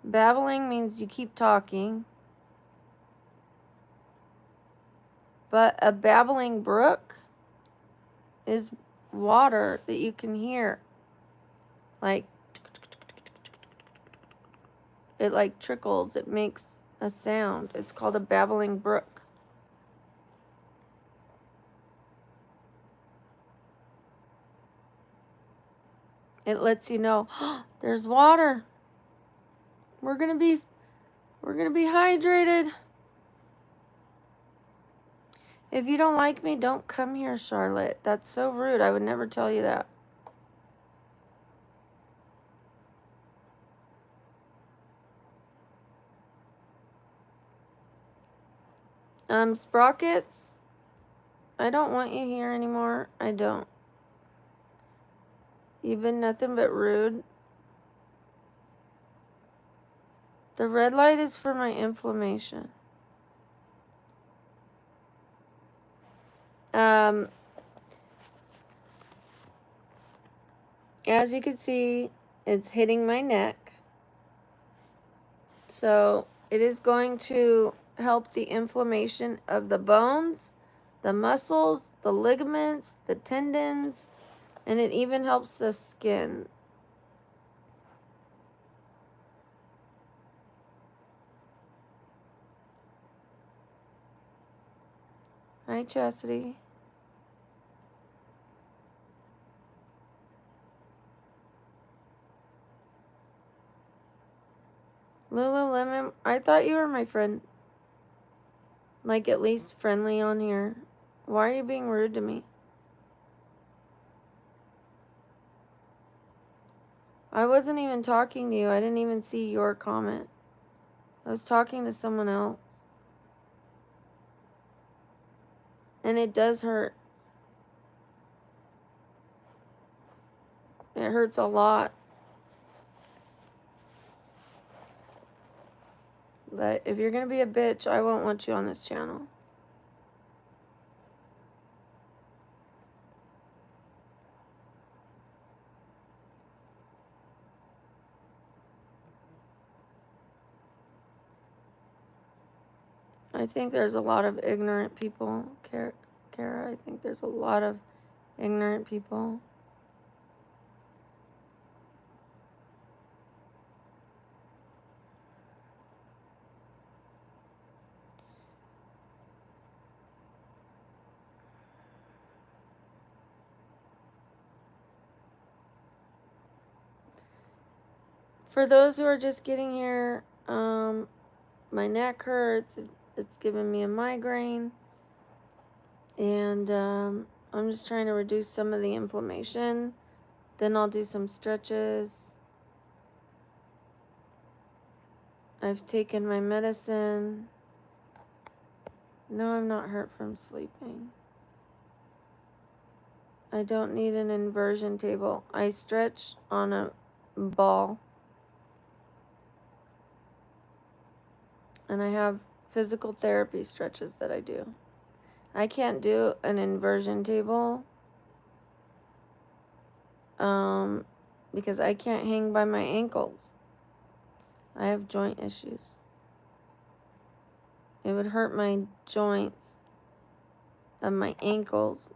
Babbling means you keep talking. But a babbling brook is water that you can hear. Like, it like trickles. It makes a sound. It's called a babbling brook. It lets you know, oh, there's water. We're gonna be hydrated. If you don't like me, don't come here, Charlotte. That's so rude. I would never tell you that. Sprockets, I don't want you here anymore. I don't. You've been nothing but rude. The red light is for my inflammation. As you can see, it's hitting my neck. So it is going to help the inflammation of the bones, the muscles, the ligaments, the tendons, and it even helps the skin. Hi, Chastity. Lululemon, I thought you were my friend. Like, at least friendly on here. Why are you being rude to me? I wasn't even talking to you. I didn't even see your comment. I was talking to someone else. And it does hurt. It hurts a lot. But if you're gonna be a bitch, I won't want you on this channel. I think there's a lot of ignorant people, Kara. I think there's a lot of ignorant people. For those who are just getting here, my neck hurts. It's giving me a migraine. And I'm just trying to reduce some of the inflammation. Then I'll do some stretches. I've taken my medicine. No, I'm not hurt from sleeping. I don't need an inversion table. I stretch on a ball. And I have physical therapy stretches that I do. I can't do an inversion table because I can't hang by my ankles. I have joint issues. It would hurt my joints of my ankles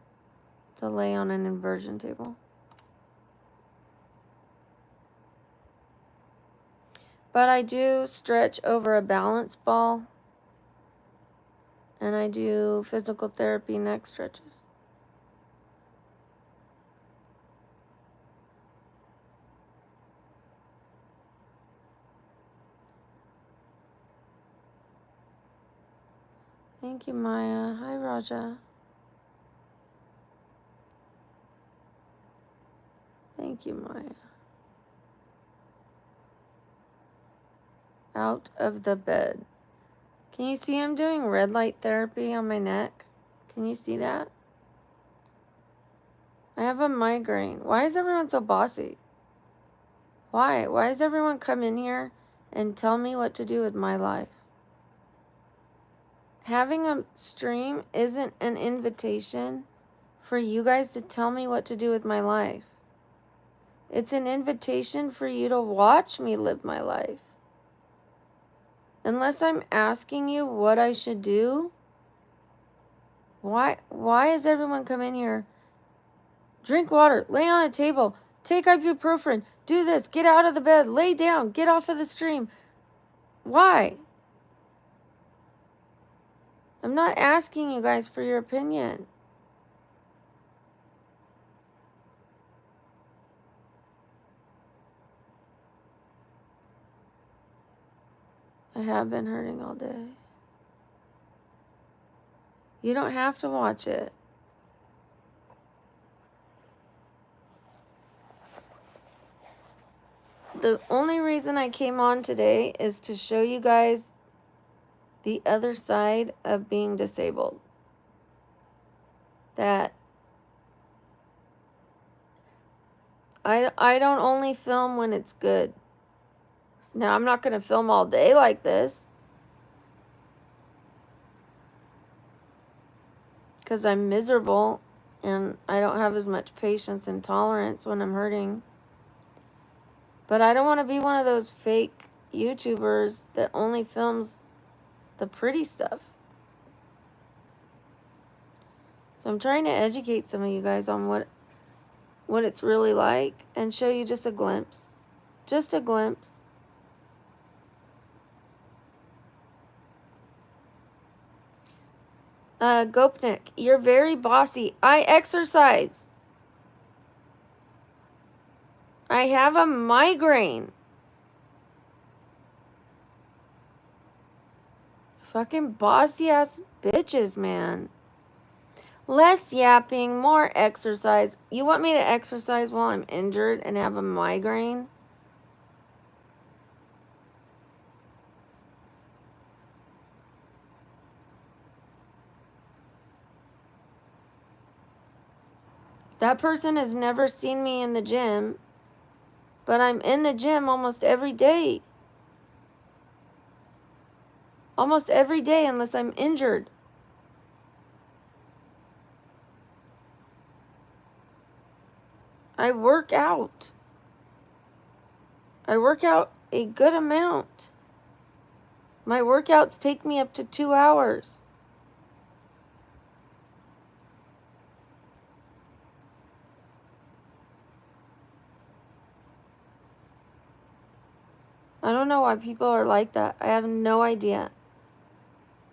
to lay on an inversion table. But I do stretch over a balance ball, and I do physical therapy neck stretches. Thank you, Maya. Hi, Raja. Thank you, Maya. Out of the bed. Can you see I'm doing red light therapy on my neck? Can you see that? I have a migraine. Why is everyone so bossy? Why? Why does everyone come in here and tell me what to do with my life? Having a stream isn't an invitation for you guys to tell me what to do with my life. It's an invitation for you to watch me live my life. Unless I'm asking you what I should do, why is everyone come in here? Drink water, lay on a table, take ibuprofen, do this, get out of the bed, lay down, get off of the stream. Why? I'm not asking you guys for your opinion. I have been hurting all day. You don't have to watch it. The only reason I came on today is to show you guys the other side of being disabled. That I don't only film when it's good. Now, I'm not going to film all day like this, because I'm miserable and I don't have as much patience and tolerance when I'm hurting. But I don't want to be one of those fake YouTubers that only films the pretty stuff. So I'm trying to educate some of you guys on what it's really like and show you just a glimpse. Just a glimpse. Gopnik, you're very bossy. I exercise. I have a migraine. Fucking bossy ass bitches, man. Less yapping, more exercise. You want me to exercise while I'm injured and have a migraine? That person has never seen me in the gym, but I'm in the gym almost every day. almost every day unless I'm injured. I work out. I work out a good amount. My workouts take me up to 2 hours. I don't know why people are like that. I have no idea.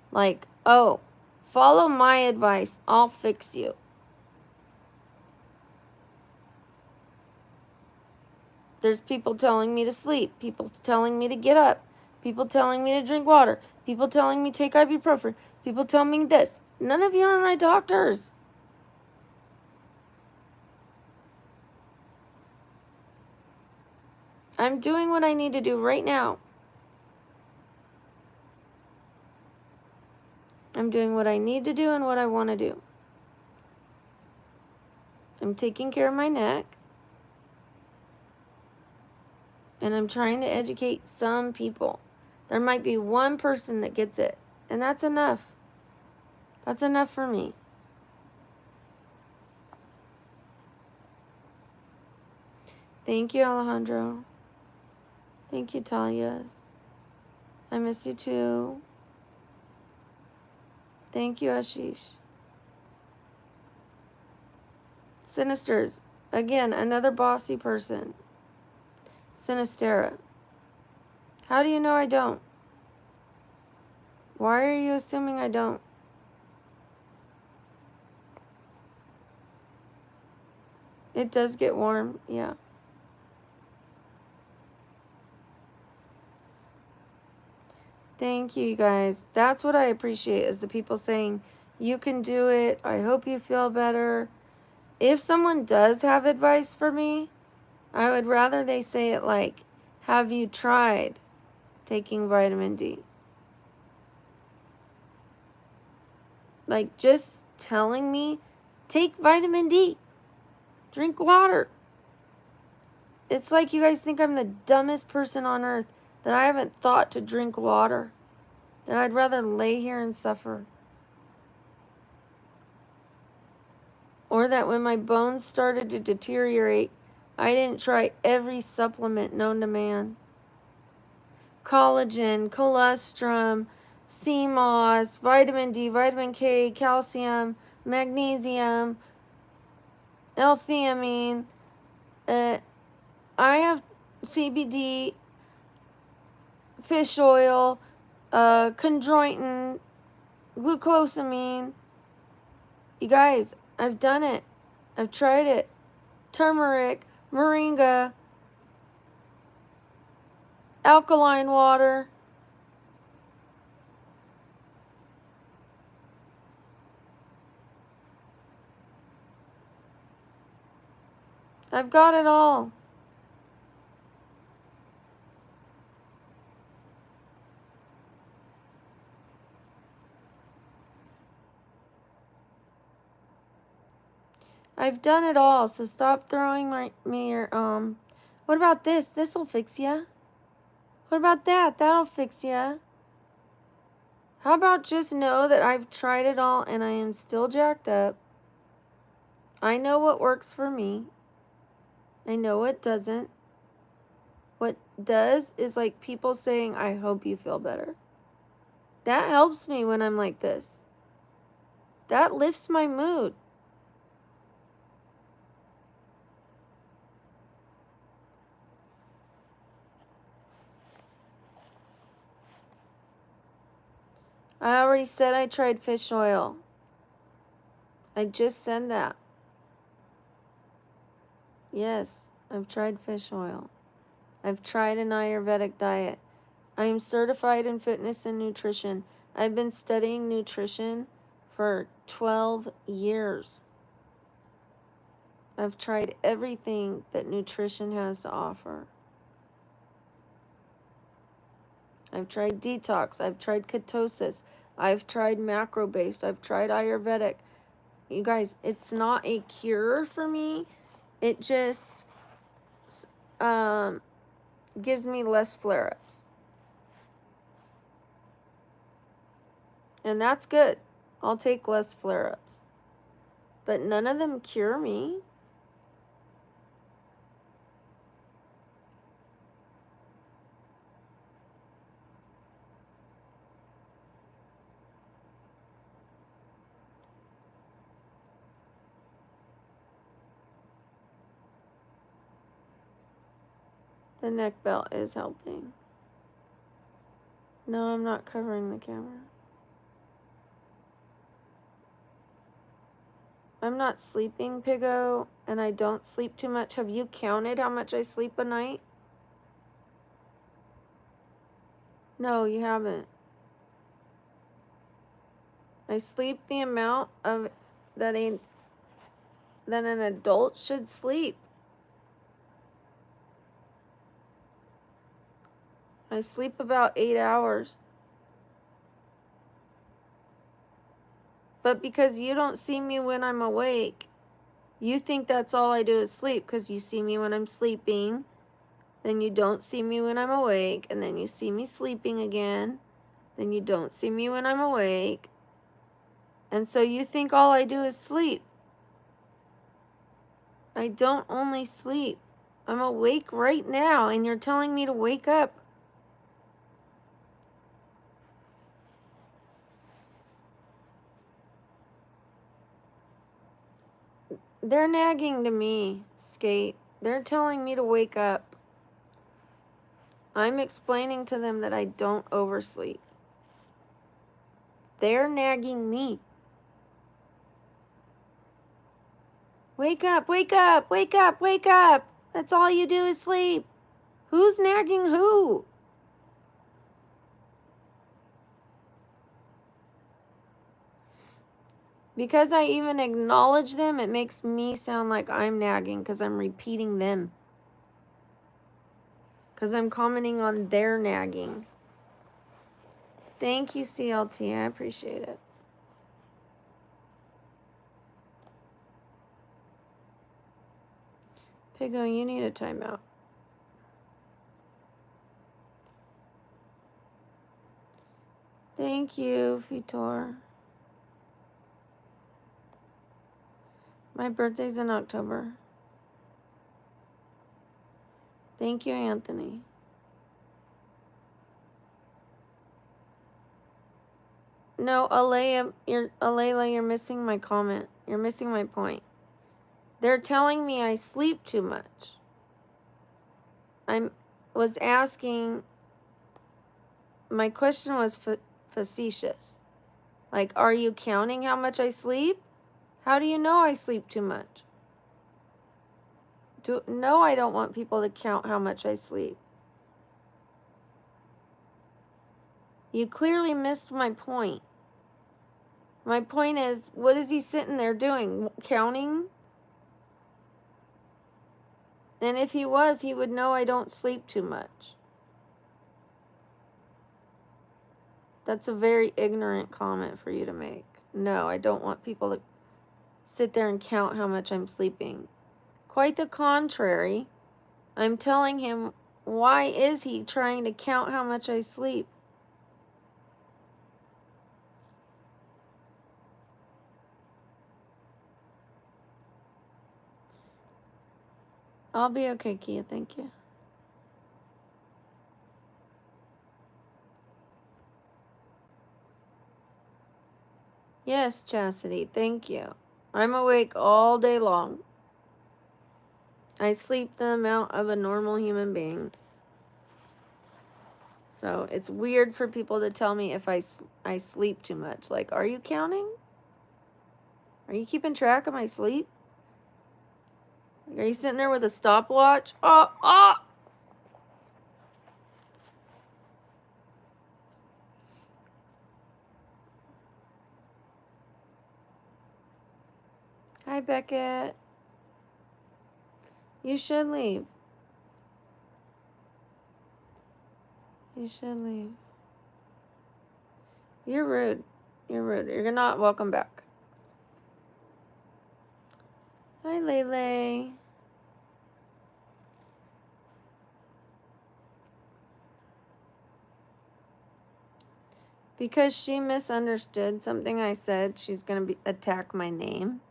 Like, oh, follow my advice. I'll fix you. There's people telling me to sleep. People telling me to get up. People telling me to drink water. People telling me to take ibuprofen. People telling me this. None of you are my doctors. I'm doing what I need to do right now. I'm doing what I need to do and what I want to do. I'm taking care of my neck. And I'm trying to educate some people. There might be one person that gets it. And that's enough. That's enough for me. Thank you, Alejandro. Thank you, Talia. I miss you too. Thank you, Ashish. Sinisters. Again, another bossy person. Sinistera. How do you know I don't? Why are you assuming I don't? It does get warm, yeah. Thank you, guys. That's what I appreciate, is the people saying, you can do it. I hope you feel better. If someone does have advice for me, I would rather they say it like, have you tried taking vitamin D? Like, just telling me, take vitamin D. Drink water. It's like you guys think I'm the dumbest person on earth, that I haven't thought to drink water. That I'd rather lay here and suffer. Or that when my bones started to deteriorate, I didn't try every supplement known to man. Collagen, colostrum, sea moss, vitamin D, vitamin K, calcium, magnesium, L-theanine. I have CBD, fish oil, chondroitin, glucosamine. You guys, I've done it. I've tried it. Turmeric, moringa, alkaline water. I've got it all. I've done it all, so stop throwing me your, what about this? This'll fix ya. What about that? That'll fix ya. How about just know that I've tried it all and I am still jacked up. I know what works for me. I know what doesn't. What does is like people saying, I hope you feel better. That helps me when I'm like this. That lifts my mood. I already said I tried fish oil. I just said that. Yes, I've tried fish oil. I've tried an Ayurvedic diet. I am certified in fitness and nutrition. I've been studying nutrition for 12 years. I've tried everything that nutrition has to offer. I've tried detox. I've tried ketosis. I've tried macro-based. I've tried Ayurvedic. You guys, it's not a cure for me. It just gives me less flare-ups. And that's good. I'll take less flare-ups. But none of them cure me. The neck belt is helping. No, I'm not covering the camera. I'm not sleeping, Piggo, and I don't sleep too much. Have you counted how much I sleep a night? No, you haven't. I sleep the amount of that an adult should sleep. I sleep about 8 hours. But because you don't see me when I'm awake, you think that's all I do is sleep because you see me when I'm sleeping, then you don't see me when I'm awake, and then you see me sleeping again, then you don't see me when I'm awake, and so you think all I do is sleep. I don't only sleep. I'm awake right now, and you're telling me to wake up. They're nagging to me, Skate. They're telling me to wake up. I'm explaining to them that I don't oversleep. They're nagging me. Wake up, wake up, wake up, wake up. That's all you do is sleep. Who's nagging who? Because I even acknowledge them, it makes me sound like I'm nagging because I'm repeating them. Because I'm commenting on their nagging. Thank you, CLT. I appreciate it. Piggo, you need a timeout. Thank you, Vitor. My birthday's in October. Thank you, Anthony. No, Alea, you're missing my comment. You're missing my point. They're telling me I sleep too much. I was asking, my question was facetious. Like, are you counting how much I sleep? How do you know I sleep too much? No, I don't want people to count how much I sleep. You clearly missed my point. My point is, what is he sitting there doing? Counting? And if he was, he would know I don't sleep too much. That's a very ignorant comment for you to make. No, I don't want people to sit there and count how much I'm sleeping. Quite the contrary. I'm telling him, why is he trying to count how much I sleep? I'll be okay, Kia. Thank you. Yes, Chastity. Thank you. I'm awake all day long. I sleep the amount of a normal human being. So it's weird for people to tell me if I sleep too much. Like, are you counting? Are you keeping track of my sleep? Are you sitting there with a stopwatch? Oh! Hi, Beckett. You should leave. You should leave. You're rude. You're rude. You're not welcome back. Hi, Lele. Because she misunderstood something I said, she's going to attack my name.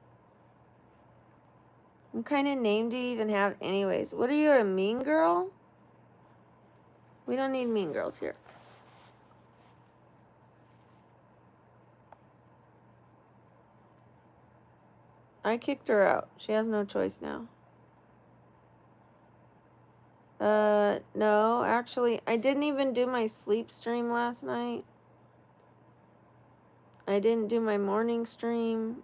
What kind of name do you even have anyways? What are you, a mean girl? We don't need mean girls here. I kicked her out. She has no choice now. No, actually, I didn't even do my sleep stream last night. I didn't do my morning stream.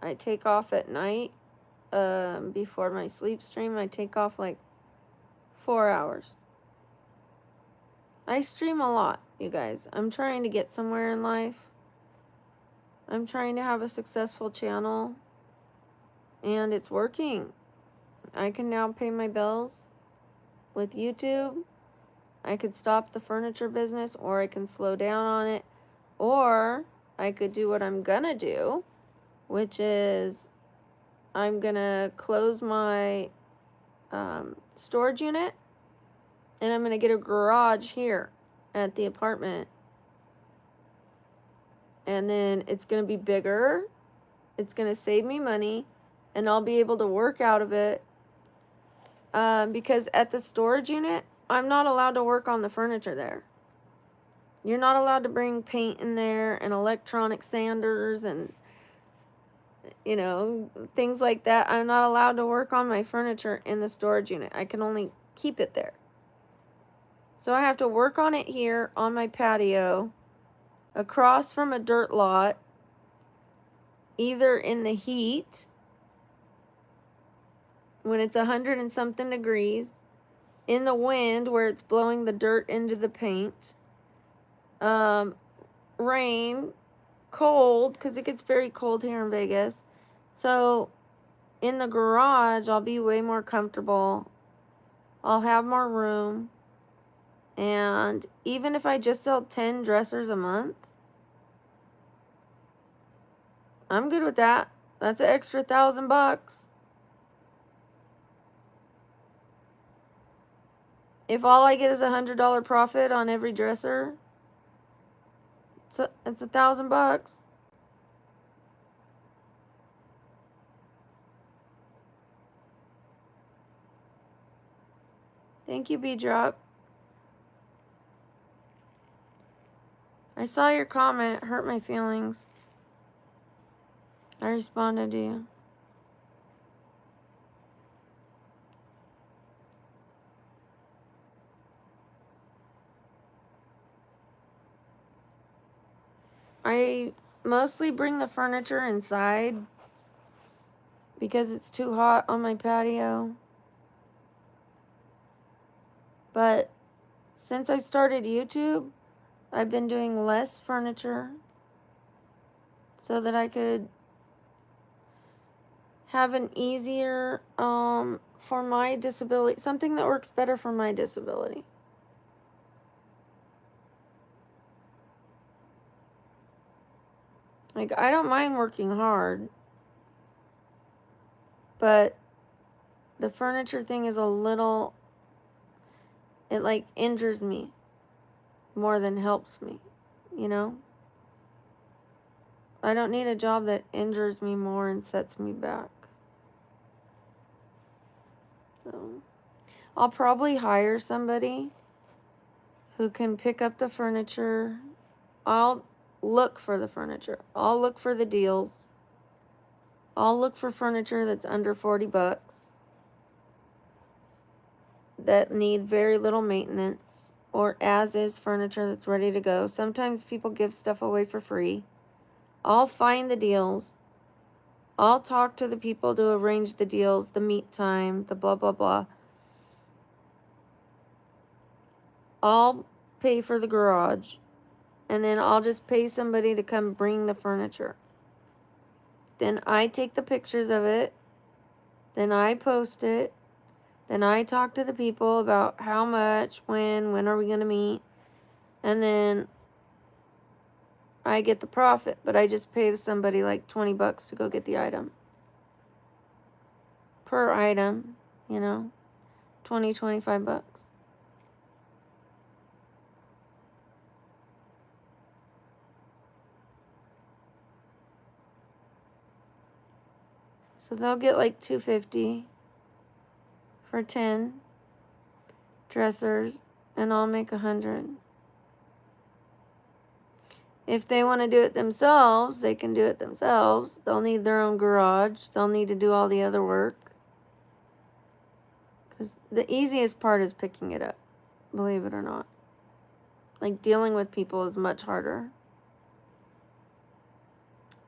I take off at night. Before my sleep stream, I take off like 4 hours. I stream a lot, you guys. I'm trying to get somewhere in life. I'm trying to have a successful channel. And it's working. I can now pay my bills with YouTube. I could stop the furniture business, or I can slow down on it, or I could do what I'm gonna do, which is I'm gonna close my storage unit, and I'm gonna get a garage here at the apartment, and then it's gonna be bigger, it's gonna save me money, and I'll be able to work out of it, because at the storage unit, I'm not allowed to work on the furniture there. You're not allowed to bring paint in there and electronic sanders and, you know, things like that. I'm not allowed to work on my furniture in the storage unit. I can only keep it there. So I have to work on it here on my patio, across from a dirt lot, either in the heat, when it's 100 and something degrees, in the wind where it's blowing the dirt into the paint, rain, cold, because it gets very cold here in Vegas. So in the garage, I'll be way more comfortable. I'll have more room. And even if I just sell 10 dressers a month, I'm good with that. That's an extra $1,000. If all I get is $100 profit on every dresser, it's $1,000. Thank you, B-Drop. I saw your comment. It hurt my feelings. I responded to you. I mostly bring the furniture inside because it's too hot on my patio. But since I started YouTube, I've been doing less furniture so that I could have an easier, for my disability, something that works better for my disability. Like, I don't mind working hard, but the furniture thing is a little, it like injures me more than helps me, you know? I don't need a job that injures me more and sets me back. So I'll probably hire somebody who can pick up the furniture. I'll look for the furniture. I'll look for the deals. I'll look for furniture that's under $40 that need very little maintenance, or as is furniture that's ready to go. Sometimes people give stuff away for free. I'll find the deals. I'll talk to the people to arrange the deals, the meet time, the blah, blah, blah. I'll pay for the garage, and then I'll just pay somebody to come bring the furniture. Then I take the pictures of it. Then I post it. Then I talk to the people about how much, when are we going to meet. And then I get the profit, but I just pay somebody like $20 to go get the item. Per item, you know, $20, $25. So they'll get like $250 for 10 dressers, and I'll make 100. If they want to do it themselves, they can do it themselves. They'll need their own garage. They'll need to do all the other work. Because the easiest part is picking it up, believe it or not. Like, dealing with people is much harder.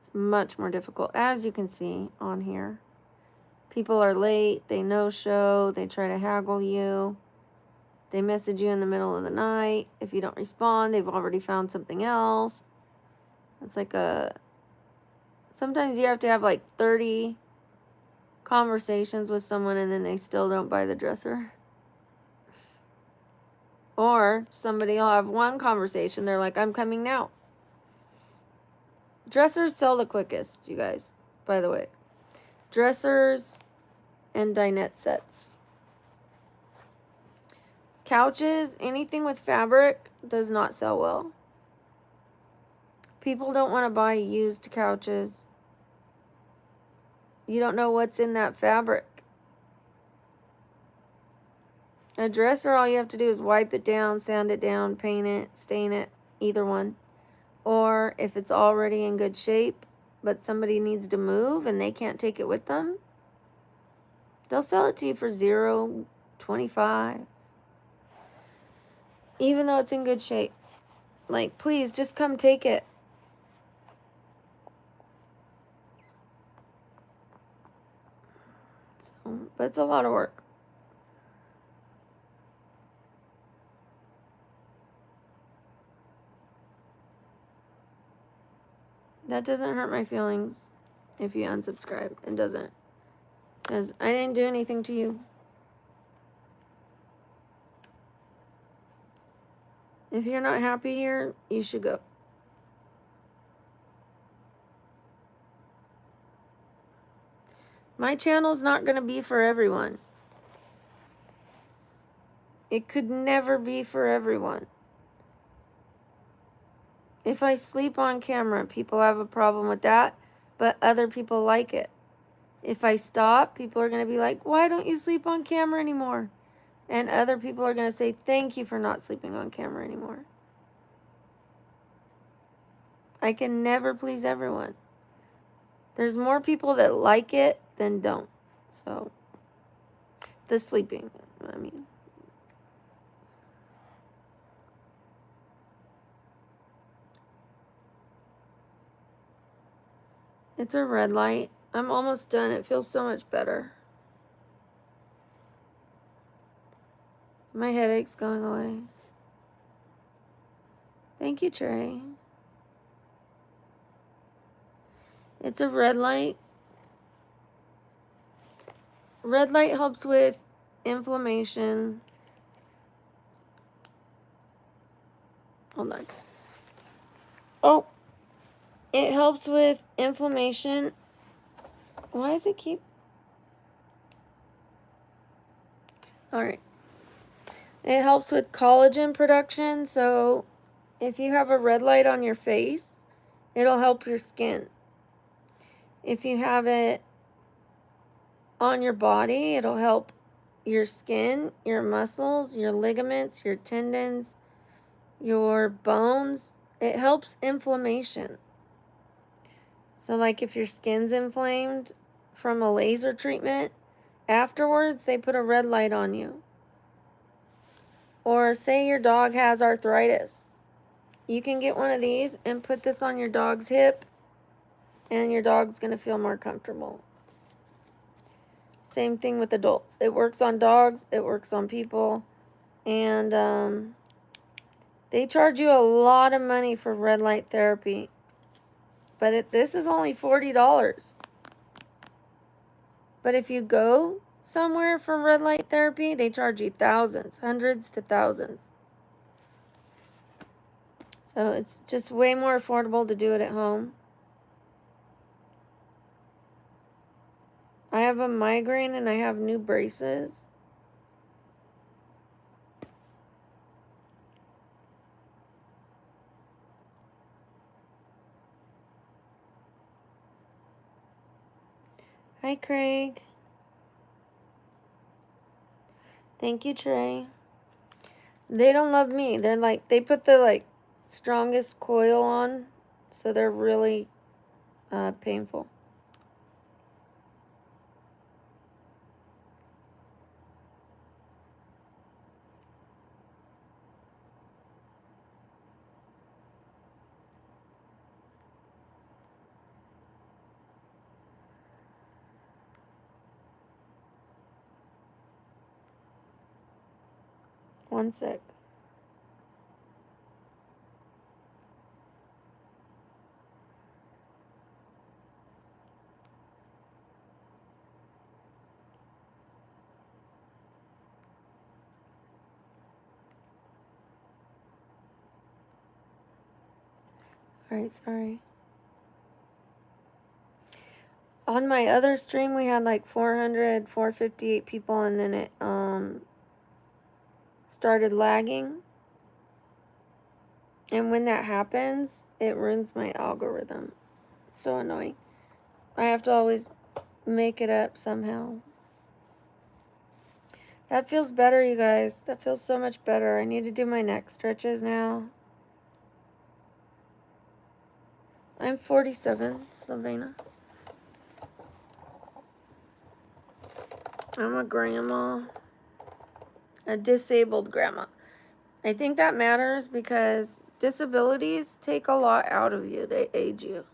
It's much more difficult, as you can see on here. People are late, they no-show, they try to haggle you. They message you in the middle of the night. If you don't respond, they've already found something else. It's like sometimes you have to have like 30 conversations with someone and then they still don't buy the dresser. Or somebody will have one conversation, they're like, I'm coming now. Dressers sell the quickest, you guys, by the way. Dressers and dinette sets. Couches, anything with fabric, does not sell well. People don't want to buy used couches. You don't know what's in that fabric. A dresser, all you have to do is wipe it down, sand it down, paint it, stain it, either one. Or if it's already in good shape, but somebody needs to move and they can't take it with them, they'll sell it to you for $0.25. Even though it's in good shape. Like, please, just come take it. So, but it's a lot of work. That doesn't hurt my feelings if you unsubscribe. It doesn't. Because I didn't do anything to you. If you're not happy here, you should go. My channel's not going to be for everyone. It could never be for everyone. If I sleep on camera, people have a problem with that, but other people like it. If I stop, people are going to be like, why don't you sleep on camera anymore? And other people are going to say, thank you for not sleeping on camera anymore. I can never please everyone. There's more people that like it than don't. So, the sleeping, I mean. It's a red light. I'm almost done. It feels so much better. My headache's going away. Thank you, Trey. It's a red light. Red light helps with inflammation. Hold on. Oh, it helps with inflammation. Why does it keep? All right. It helps with collagen production. So if you have a red light on your face, it'll help your skin. If you have it on your body, it'll help your skin, your muscles, your ligaments, your tendons, your bones. It helps inflammation. So like if your skin's inflamed from a laser treatment, afterwards they put a red light on you. Or say your dog has arthritis. You can get one of these and put this on your dog's hip and your dog's going to feel more comfortable. Same thing with adults. It works on dogs, it works on people, and they charge you a lot of money for red light therapy. But this is only $40. But if you go somewhere for red light therapy, they charge you thousands, hundreds to thousands. So it's just way more affordable to do it at home. I have a migraine and I have new braces. Hi, Hi, Craig. Thank you, Trey. They don't love me. They're like, they put the like strongest coil on, so they're really painful. One sec. Alright, sorry. On my other stream, we had like 458 people, and then it started lagging. And when that happens, it ruins my algorithm. It's so annoying. I have to always make it up somehow. That feels better, you guys. That feels so much better. I need to do my neck stretches now. I'm 47, Sylvana. I'm a grandma. A disabled grandma. I think that matters because disabilities take a lot out of you. They age you.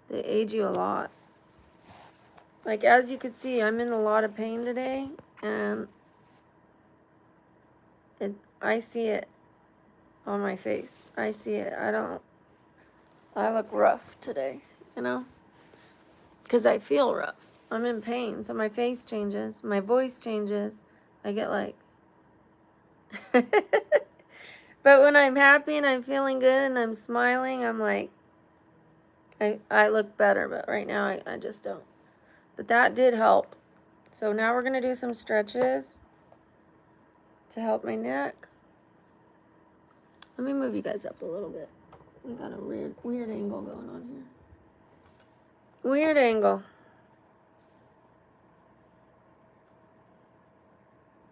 They age you a lot. Like, as you can see, I'm in a lot of pain today, and I see it on my face. I see it. I look rough today, you know? Because I feel rough. I'm in pain, so my face changes, my voice changes. I get like... But when I'm happy and I'm feeling good and I'm smiling, I'm like... I look better, but right now I just don't. But that did help. So now we're going to do some stretches to help my neck. Let me move you guys up a little bit. We got a weird angle going on here. Weird angle.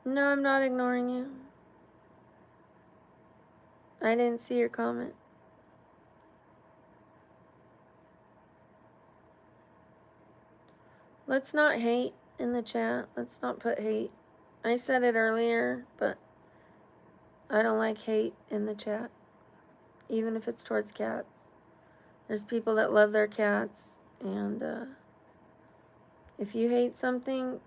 No, I'm not ignoring you. I didn't see your comment. Let's not hate in the chat. Let's not put hate. I said it earlier, but I don't like hate in the chat, even if it's towards cats. There's people that love their cats, and if you hate something,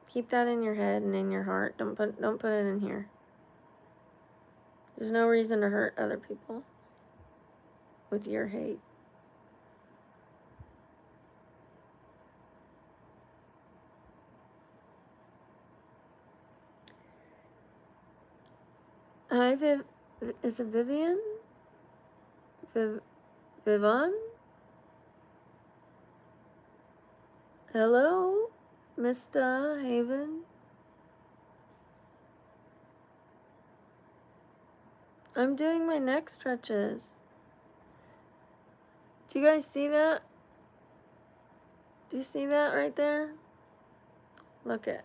keep that in your head and in your heart. Don't put it in here. There's no reason to hurt other people with your hate. Hi, is it Vivian? Vivon? Hello, Mr. Haven? I'm doing my neck stretches. Do you guys see that? Do you see that right there? Look it.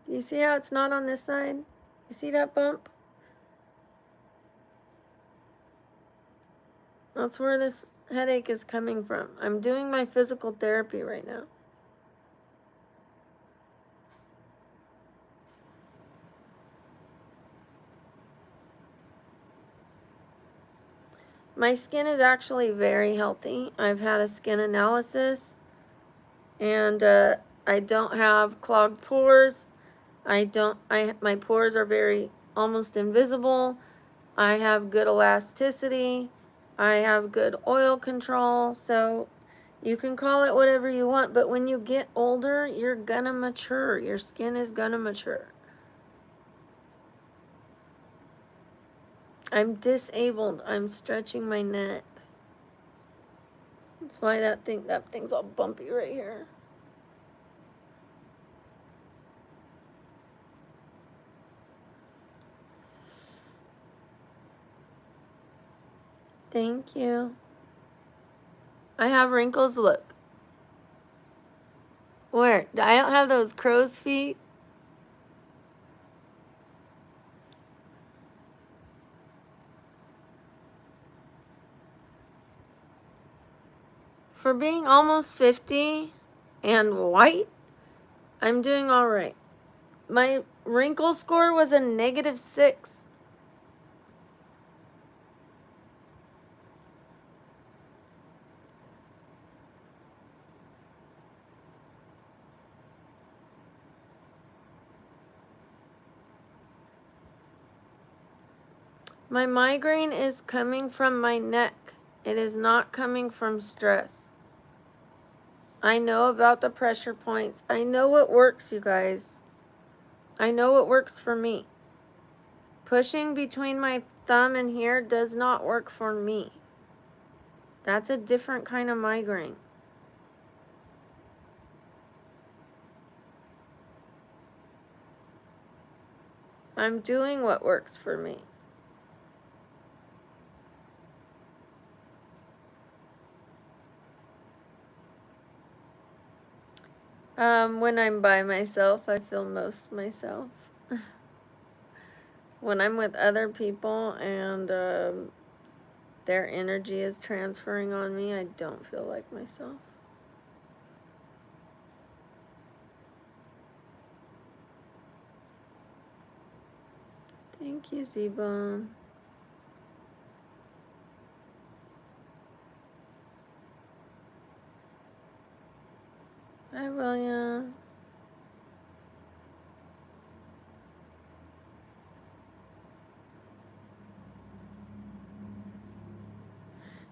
Do you see how it's not on this side? You see that bump? That's where this headache is coming from. I'm doing my physical therapy right now. My skin is actually very healthy. I've had a skin analysis, and I don't have clogged pores. My pores are almost invisible. I have good elasticity. I have good oil control. So you can call it whatever you want, but when you get older, you're gonna mature. Your skin is gonna mature. I'm disabled. I'm stretching my neck. That's why that thing's all bumpy right here. Thank you. I have wrinkles, look. Where? I don't have those crow's feet. For being almost 50 and white, I'm doing all right. My wrinkle score was a -6. My migraine is coming from my neck. It is not coming from stress. I know about the pressure points. I know what works, you guys. I know what works for me. Pushing between my thumb and here does not work for me. That's a different kind of migraine. I'm doing what works for me. When I'm by myself, I feel most myself. When I'm with other people and their energy is transferring on me, I don't feel like myself. Thank you, Z-Bone. Hi, William.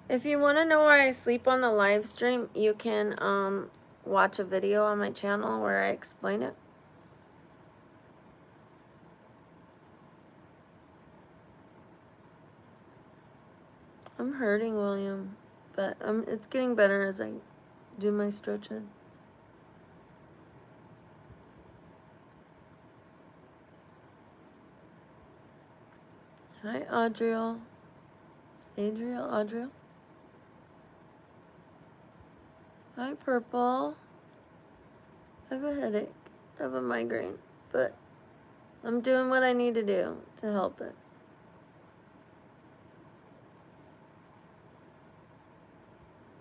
If you want to know why I sleep on the live stream, you can watch a video on my channel where I explain it. I'm hurting, William, but it's getting better as I do my stretching. Hi, Adriel. Adriel. Hi, Purple. I have a headache. I have a migraine, but I'm doing what I need to do to help it.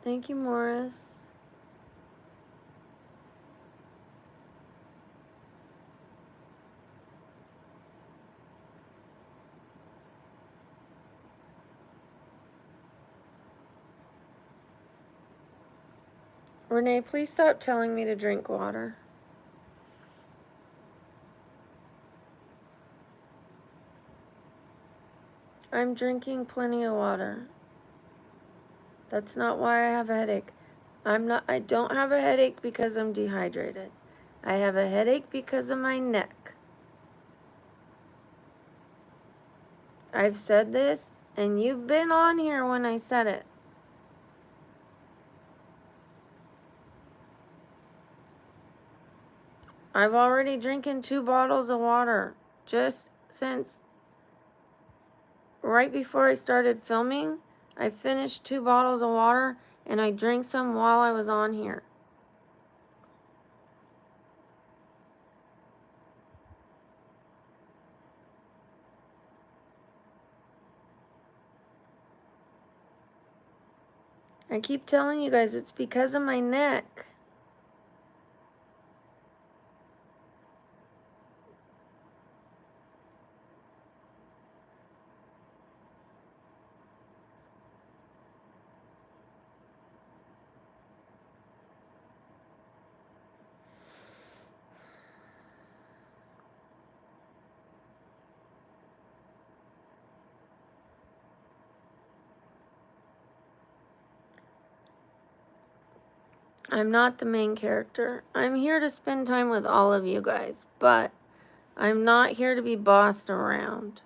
Thank you, Morris. Renee, please stop telling me to drink water. I'm drinking plenty of water. That's not why I have a headache. I don't have a headache because I'm dehydrated. I have a headache because of my neck. I've said this, and you've been on here when I said it. I've already drinking 2 bottles of water just since right before I started filming. I finished 2 bottles of water and I drank some while I was on here. I keep telling you guys it's because of my neck. I'm not the main character. I'm here to spend time with all of you guys, but I'm not here to be bossed around.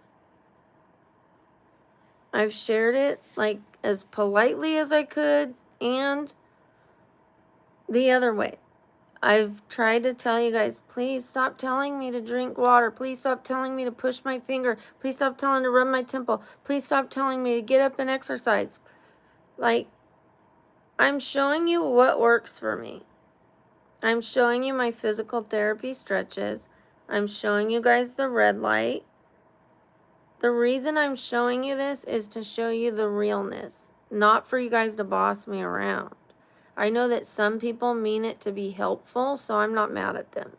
I've shared it like as politely as I could and the other way. I've tried to tell you guys, please stop telling me to drink water. Please stop telling me to push my finger. Please stop telling me to rub my temple. Please stop telling me to get up and exercise. Like, I'm showing you what works for me. I'm showing you my physical therapy stretches. I'm showing you guys the red light. The reason I'm showing you this is to show you the realness, not for you guys to boss me around. I know that some people mean it to be helpful, so I'm not mad at them.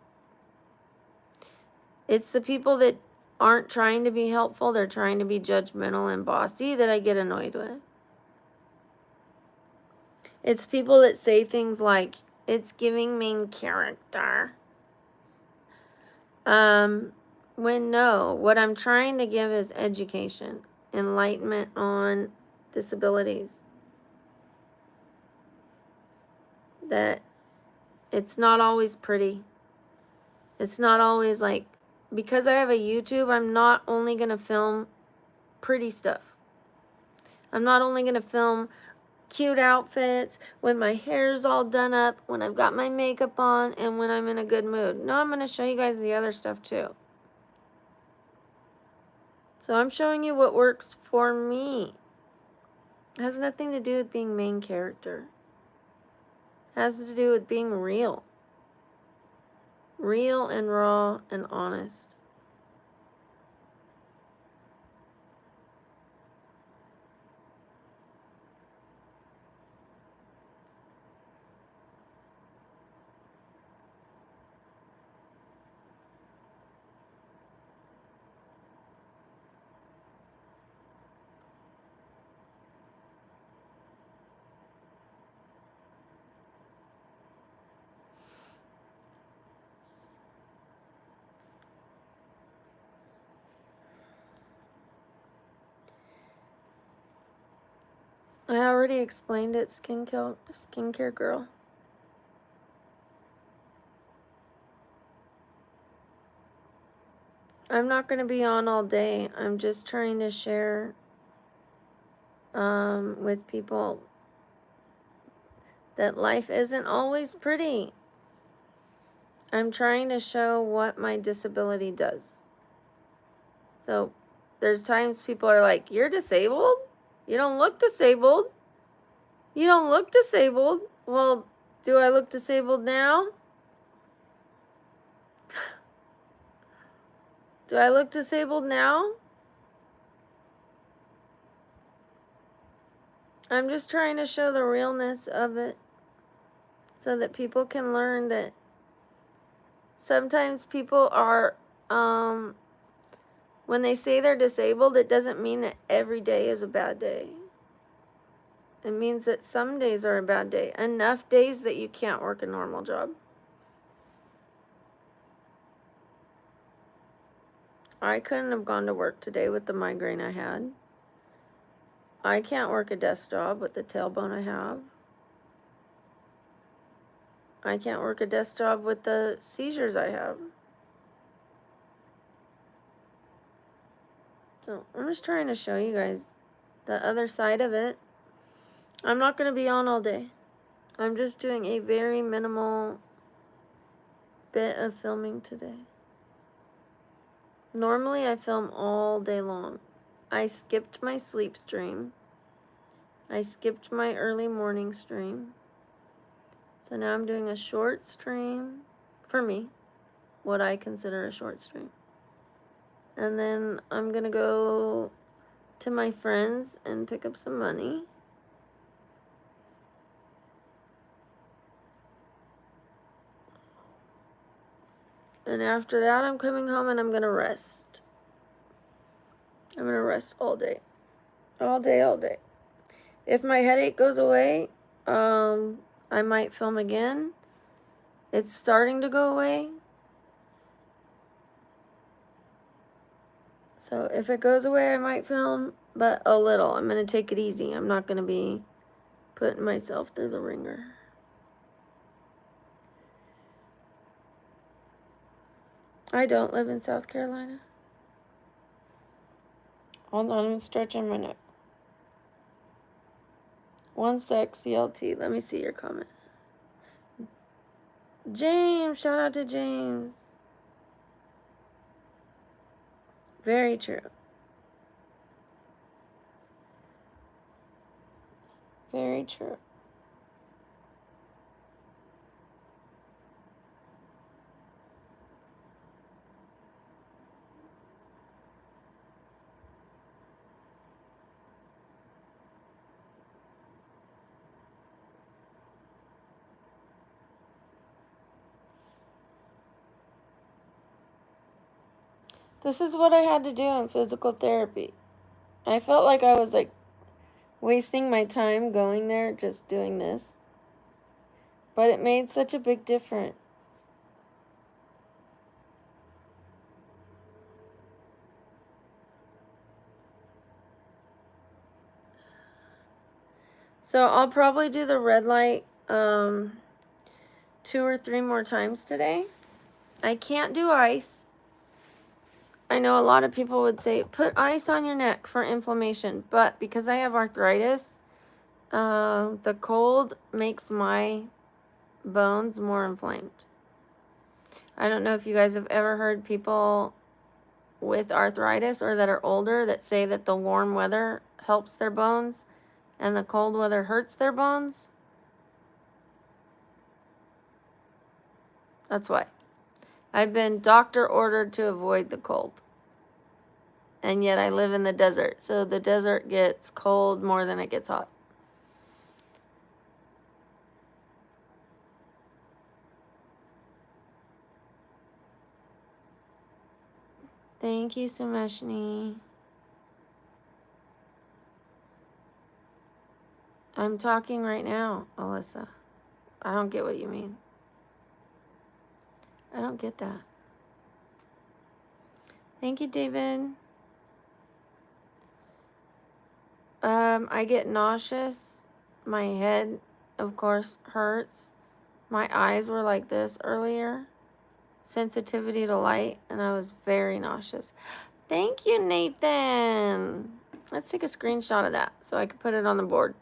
It's the people that aren't trying to be helpful, they're trying to be judgmental and bossy, that I get annoyed with. It's people that say things like, it's giving main character. When no, what I'm trying to give is education, enlightenment on disabilities. That it's not always pretty. It's not always like, because I have a YouTube, I'm not only going to film pretty stuff. I'm not only going to film cute outfits when my hair's all done up, when I've got my makeup on, and when I'm in a good mood. No, I'm going to show you guys the other stuff too. So I'm showing you what works for me. It has nothing to do with being main character. It has to do with being real. Real and raw and honest. I already explained it, skincare girl. I'm not going to be on all day. I'm just trying to share with people that life isn't always pretty. I'm trying to show what my disability does. So there's times people are like, you're disabled? You don't look disabled. You don't look disabled. Well, do I look disabled now? Do I look disabled now? I'm just trying to show the realness of it so that people can learn that sometimes people are, when they say they're disabled, it doesn't mean that every day is a bad day. It means that some days are a bad day. Enough days that you can't work a normal job. I couldn't have gone to work today with the migraine I had. I can't work a desk job with the tailbone I have. I can't work a desk job with the seizures I have. So I'm just trying to show you guys the other side of it. I'm not going to be on all day. I'm just doing a very minimal bit of filming today. Normally I film all day long. I skipped my sleep stream. I skipped my early morning stream. So now I'm doing a short stream, for me, what I consider a short stream. And then I'm going to go to my friends and pick up some money. And after that, I'm coming home and I'm going to rest. I'm going to rest all day. All day, all day. If my headache goes away, I might film again. It's starting to go away. So if it goes away, I might film, but a little. I'm going to take it easy. I'm not going to be putting myself through the ringer. I don't live in South Carolina. Hold on, I'm stretching my neck. One sec, CLT. Let me see your comment. James, shout out to James. Very true. Very true. This is what I had to do in physical therapy. I felt like I was like wasting my time going there just doing this. But it made such a big difference. So I'll probably do the red light 2 or 3 more times today. I can't do ice. I know a lot of people would say, put ice on your neck for inflammation. But because I have arthritis, the cold makes my bones more inflamed. I don't know if you guys have ever heard people with arthritis or that are older that say that the warm weather helps their bones and the cold weather hurts their bones. That's why. I've been doctor ordered to avoid the cold. And yet I live in the desert. So the desert gets cold more than it gets hot. Thank you, Sumeshni. I'm talking right now, Alyssa. I don't get what you mean. I don't get that. Thank you, David. I get nauseous. My head, of course, hurts. My eyes were like this earlier. Sensitivity to light, and I was very nauseous. Thank you, Nathan. Let's take a screenshot of that so I can put it on the board.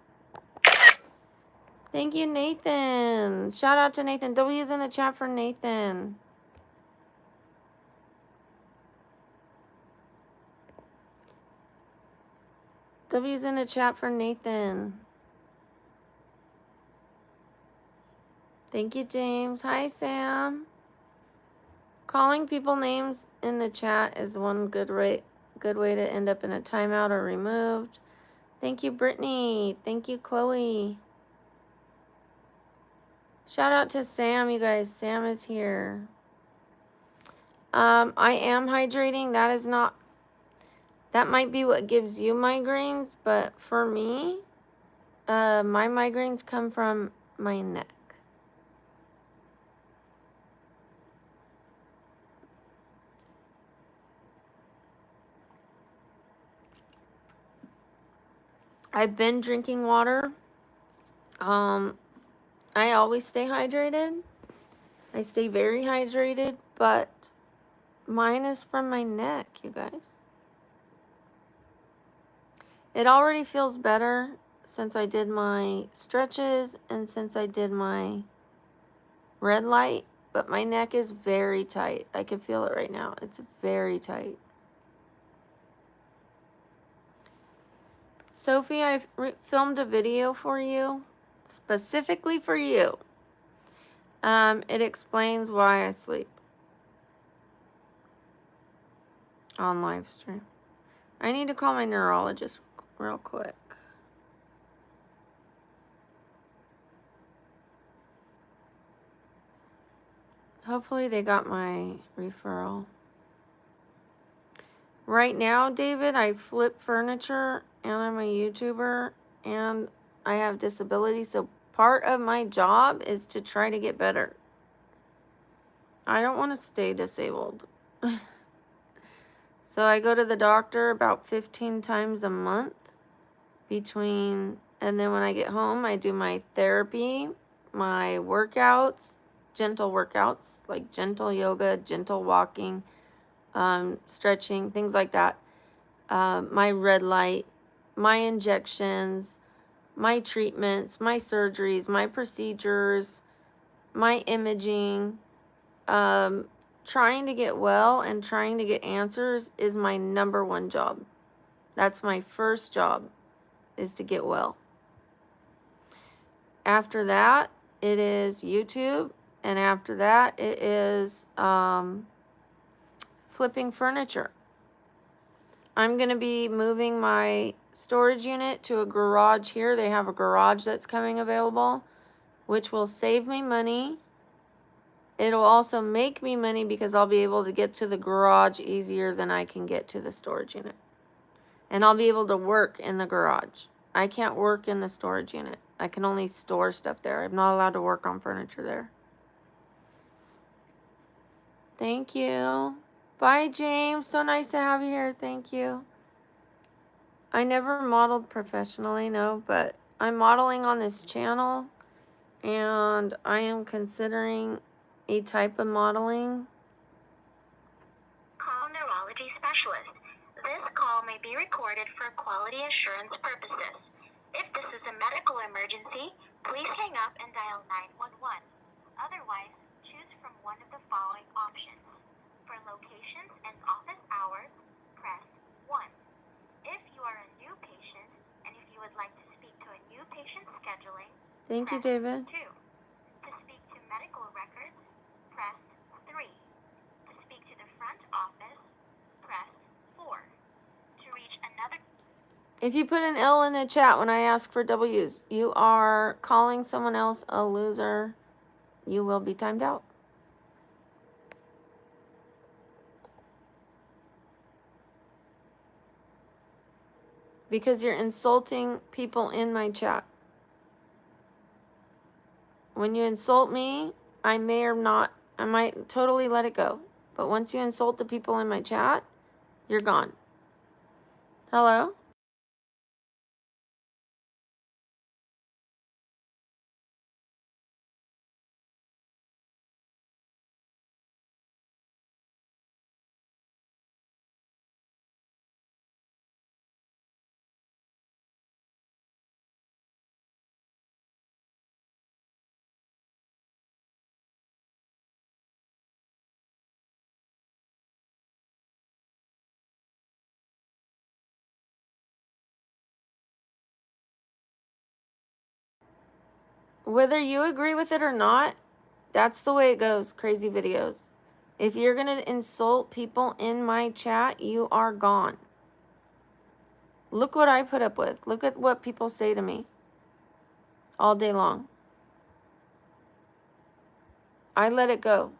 Thank you, Nathan. Shout out to Nathan. W's in the chat for Nathan. W's in the chat for Nathan. Thank you, James. Hi, Sam. Calling people names in the chat is one good way to end up in a timeout or removed. Thank you, Brittany. Thank you, Chloe. Shout out to Sam, you guys. Sam is here. I am hydrating. That might be what gives you migraines, but for me, my migraines come from my neck. I've been drinking water. I always stay hydrated. I stay very hydrated, but mine is from my neck, you guys. It already feels better since I did my stretches and since I did my red light, but my neck is very tight. I can feel it right now. It's very tight. Sophie, I filmed a video for you, specifically for you. It explains why I sleep on live stream. I need to call my neurologist real quick. Hopefully they got my referral. Right now, David, I flip furniture and I'm a YouTuber and I have disability, so part of my job is to try to get better. I don't want to stay disabled. So I go to the doctor about 15 times a month and then when I get home, I do my therapy, my workouts, gentle workouts, like gentle yoga, gentle walking, stretching, things like that. My red light, my injections, my treatments, my surgeries, my procedures, my imaging. Trying to get well and trying to get answers is my #1 job. That's my first job, is to get well. After that, it is YouTube, and after that, it is flipping furniture. I'm going to be moving my storage unit to a garage here. They have a garage that's coming available, which will save me money. It'll also make me money because I'll be able to get to the garage easier than I can get to the storage unit. And I'll be able to work in the garage. I can't work in the storage unit. I can only store stuff there. I'm not allowed to work on furniture there. Thank you. Bye, James. So nice to have you here. Thank you. I never modeled professionally, no, but I'm modeling on this channel, and I am considering a type of modeling. Call neurology specialist. This call may be recorded for quality assurance purposes. If this is a medical emergency, please hang up and dial 911. Otherwise, choose from one of the following options. For locations and office hours, press 1. If you are a new patient and if you would like to speak to a new patient scheduling, Thank you, press David. 2. To speak to medical records, press 3. To speak to the front office, press 4. To reach another... If you put an L in the chat when I ask for W's, you are calling someone else a loser. You will be timed out. Because you're insulting people in my chat. When you insult me, I may or not, I might totally let it go. But once you insult the people in my chat, you're gone. Hello? Whether you agree with it or not, that's the way it goes, crazy videos. If you're going to insult people in my chat, you are gone. Look what I put up with. Look at what people say to me all day long. I let it go.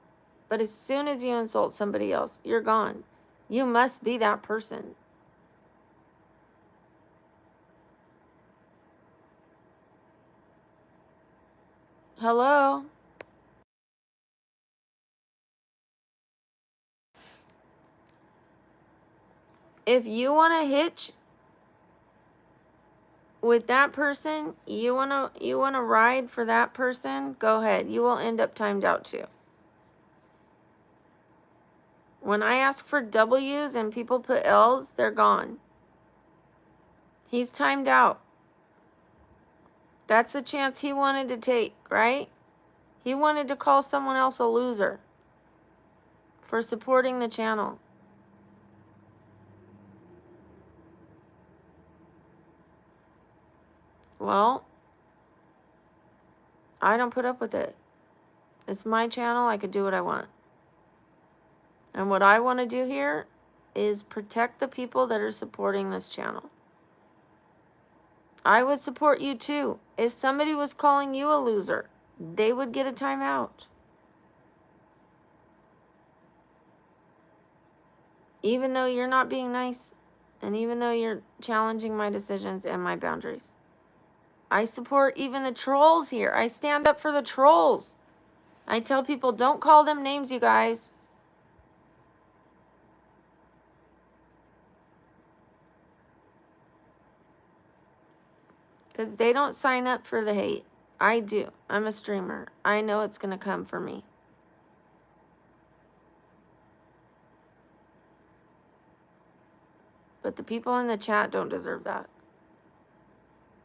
But as soon as you insult somebody else, you're gone. You must be that person. Hello? If you want to hitch with that person, you want to ride for that person, go ahead. You will end up timed out too. When I ask for W's and people put L's, they're gone. He's timed out. That's the chance he wanted to take, right? He wanted to call someone else a loser for supporting the channel. Well, I don't put up with it. It's my channel. I could do what I want. And what I want to do here is protect the people that are supporting this channel. I would support you too. If somebody was calling you a loser, they would get a timeout. Even though you're not being nice, and even though you're challenging my decisions and my boundaries. I support even the trolls here. I stand up for the trolls. I tell people, don't call them names, you guys. Because they don't sign up for the hate. I do. I'm a streamer. I know it's going to come for me. But the people in the chat don't deserve that.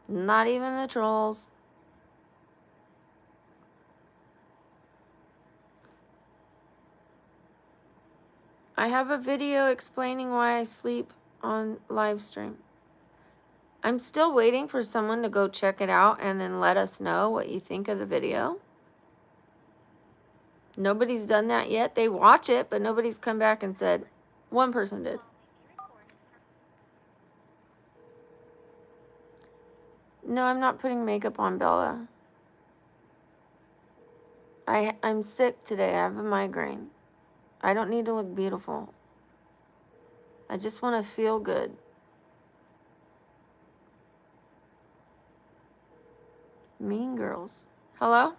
Not even the trolls. I have a video explaining why I sleep on live stream. I'm still waiting for someone to go check it out and then let us know what you think of the video. Nobody's done that yet. They watch it, but nobody's come back and said. One person did. No, I'm not putting makeup on Bella. I'm sick today. I have a migraine. I don't need to look beautiful. I just want to feel good. Mean girls. Hello?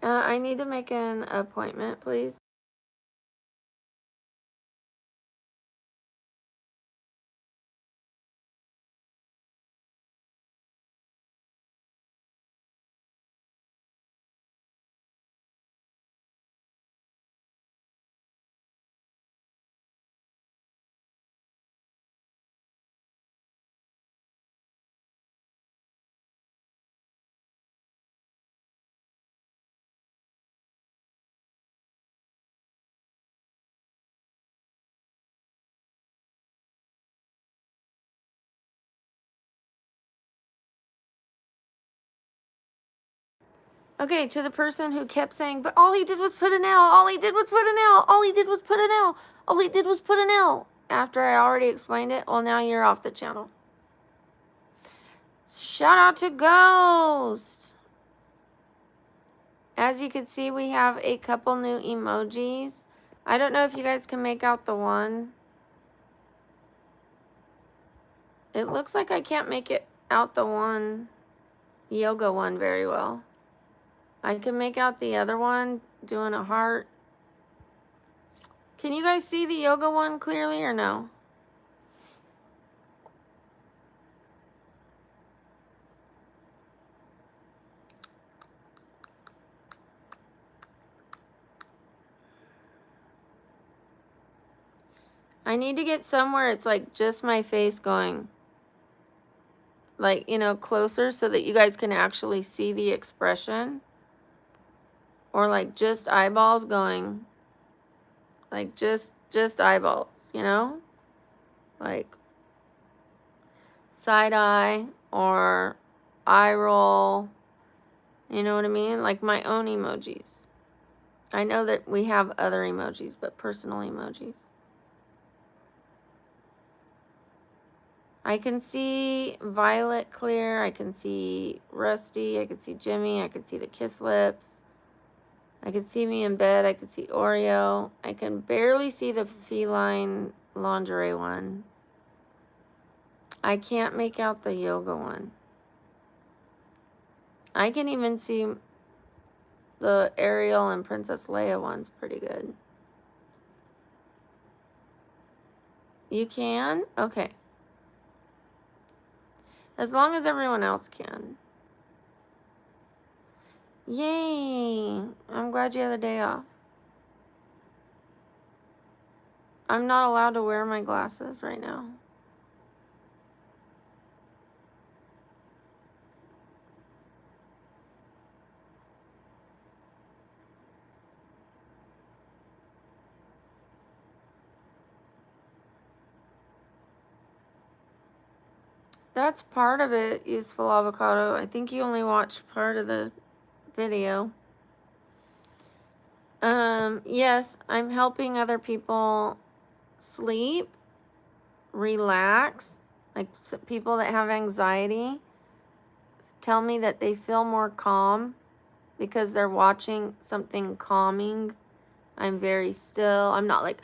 I need to make an appointment, please. Okay, to the person who kept saying, but all he did was put an L, all he did was put an L, all he did was put an L, all he did was put an L. After I already explained it, well, now you're off the channel. Shout out to Ghost. As you can see, we have a couple new emojis. I don't know if you guys can make out the one. It looks like I can't make it out the one, yoga one, very well. I can make out the other one, doing a heart. Can you guys see the yoga one clearly or no? I need to get somewhere it's like just my face going, like, you know, closer so that you guys can actually see the expression. Or like just eyeballs going, like just eyeballs, you know? Like side eye or eye roll, you know what I mean? Like my own emojis. I know that we have other emojis, but personal emojis. I can see Violet clear. I can see Rusty. I can see Jimmy. I can see the kiss lips. I can see me in bed. I can see Oreo. I can barely see the feline lingerie one. I can't make out the yoga one. I can even see the Ariel and Princess Leia one's pretty good. You can? Okay. As long as everyone else can. Yay! I'm glad you had the day off. I'm not allowed to wear my glasses right now. That's part of it, useful avocado. I think you only watched part of the video. Yes, I'm helping other people sleep, relax. Like people that have anxiety tell me that they feel more calm because they're watching something calming. I'm very still. I'm not like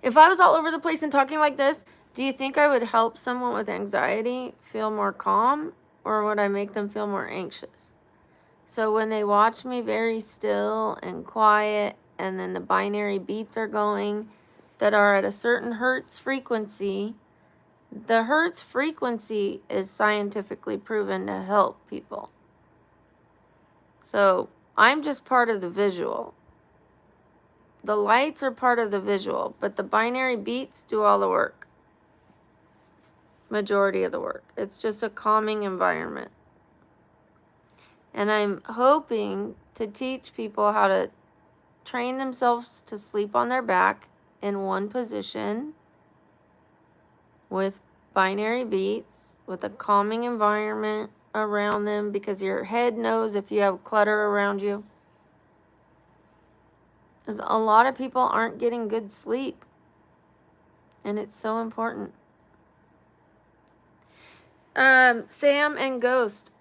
if I was all over the place and talking like this, do you think I would help someone with anxiety feel more calm, or would I make them feel more anxious? So when they watch me very still and quiet, and then the binary beats are going that are at a certain hertz frequency, the hertz frequency is scientifically proven to help people. So I'm just part of the visual. The lights are part of the visual, but the binary beats do all the work. Majority of the work. It's just a calming environment. And I'm hoping to teach people how to train themselves to sleep on their back in one position with binary beats, with a calming environment, around them because your head knows if you have clutter around you. Because a lot of people aren't getting good sleep. And it's so important. Sam and Ghost,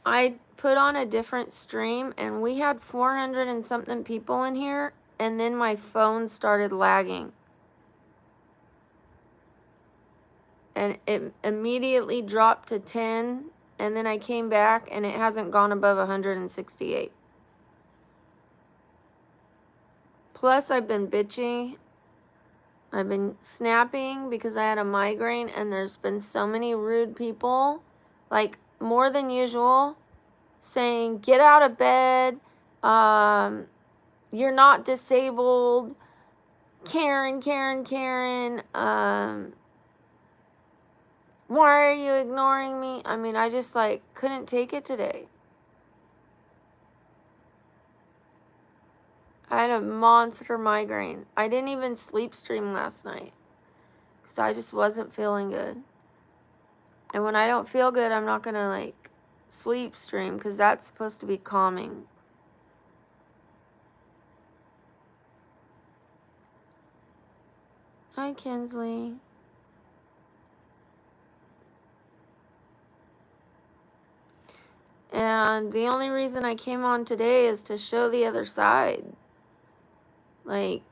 I put on a different stream and we had 400 and something people in here, and then my phone started lagging. And it immediately dropped to 10, and then I came back and it hasn't gone above 168. Plus, I've been bitchy. I've been snapping because I had a migraine, and there's been so many rude people, like more than usual, saying, get out of bed, you're not disabled, Karen, why are you ignoring me? I mean, I just like couldn't take it today. I had a monster migraine. I didn't even sleep stream last night because I just wasn't feeling good. And when I don't feel good, I'm not gonna like sleep stream because that's supposed to be calming. Hi, Kinsley. And the only reason I came on today is to show the other side. Like,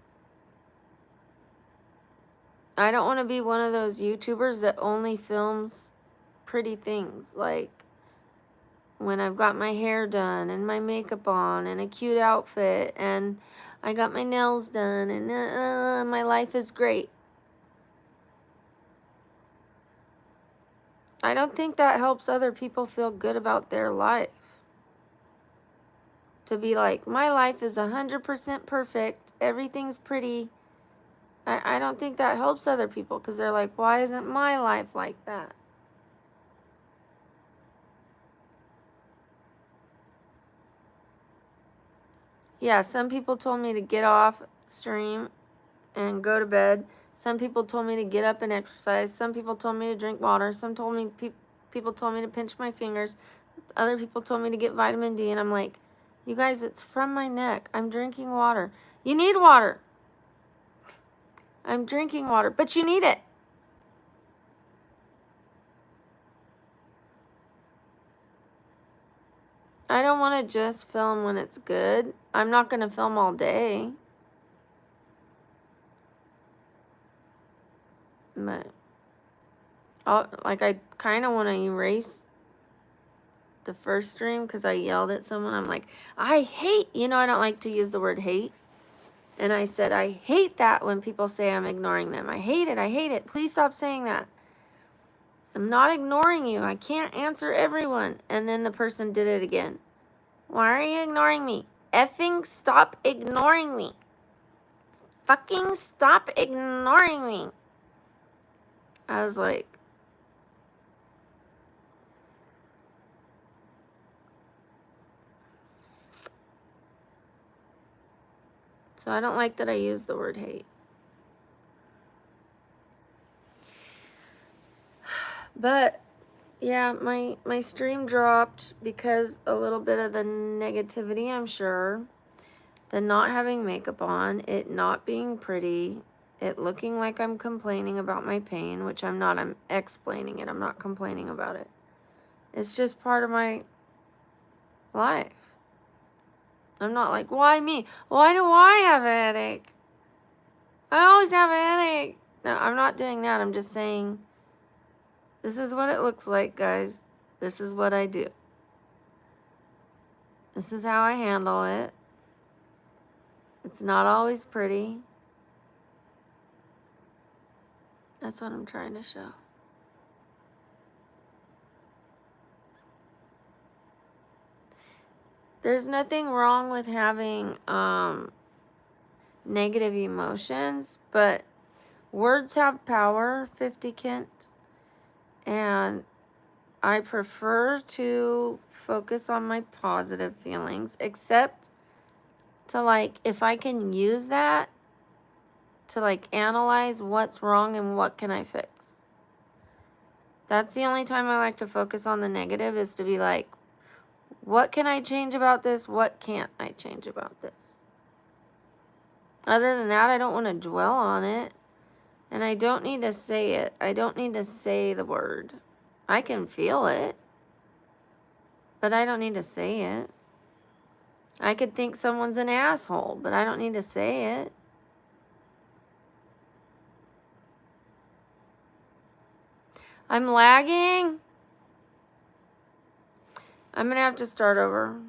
I don't want to be one of those YouTubers that only films pretty things. Like, when I've got my hair done and my makeup on and a cute outfit and I got my nails done and my life is great. I don't think that helps other people feel good about their life. To be like, my life is 100% perfect, everything's pretty. I don't think that helps other people because they're like, why isn't my life like that? Yeah, some people told me to get off stream and go to bed. Some people told me to get up and exercise. Some people told me to drink water. Some told me people told me to pinch my fingers. Other people told me to get vitamin D, and I'm like, you guys, it's from my neck. I'm drinking water. You need water. I'm drinking water, but you need it. I don't want to just film when it's good. I'm not going to film all day. But, I kind of want to erase the first stream because I yelled at someone. I'm like, I hate, I don't like to use the word hate. And I said, I hate that when people say I'm ignoring them. I hate it. Please stop saying that. I'm not ignoring you. I can't answer everyone. And then the person did it again. Why are you ignoring me? Effing stop ignoring me. Fucking stop ignoring me. I was like, so I don't like that I use the word hate. But yeah, my stream dropped because a little bit of the negativity, I'm sure. The not having makeup on, it not being pretty, it looking like I'm complaining about my pain, which I'm not. I'm explaining it. I'm not complaining about it. It's just part of my life. I'm not like, why me? Why do I have a headache? I always have a headache. No, I'm not doing that. I'm just saying, this is what it looks like, guys. This is what I do. This is how I handle it. It's not always pretty. That's what I'm trying to show. There's nothing wrong with having negative emotions, but words have power, 50 Kent, and I prefer to focus on my positive feelings, except to like, if I can use that to like analyze what's wrong and what can I fix. That's the only time I like to focus on the negative, is to be like, what can I change about this? What can't I change about this? Other than that, I don't want to dwell on it. And I don't need to say it. I don't need to say the word. I can feel it, but I don't need to say it. I could think someone's an asshole, but I don't need to say it. I'm lagging. I'm going to have to start over.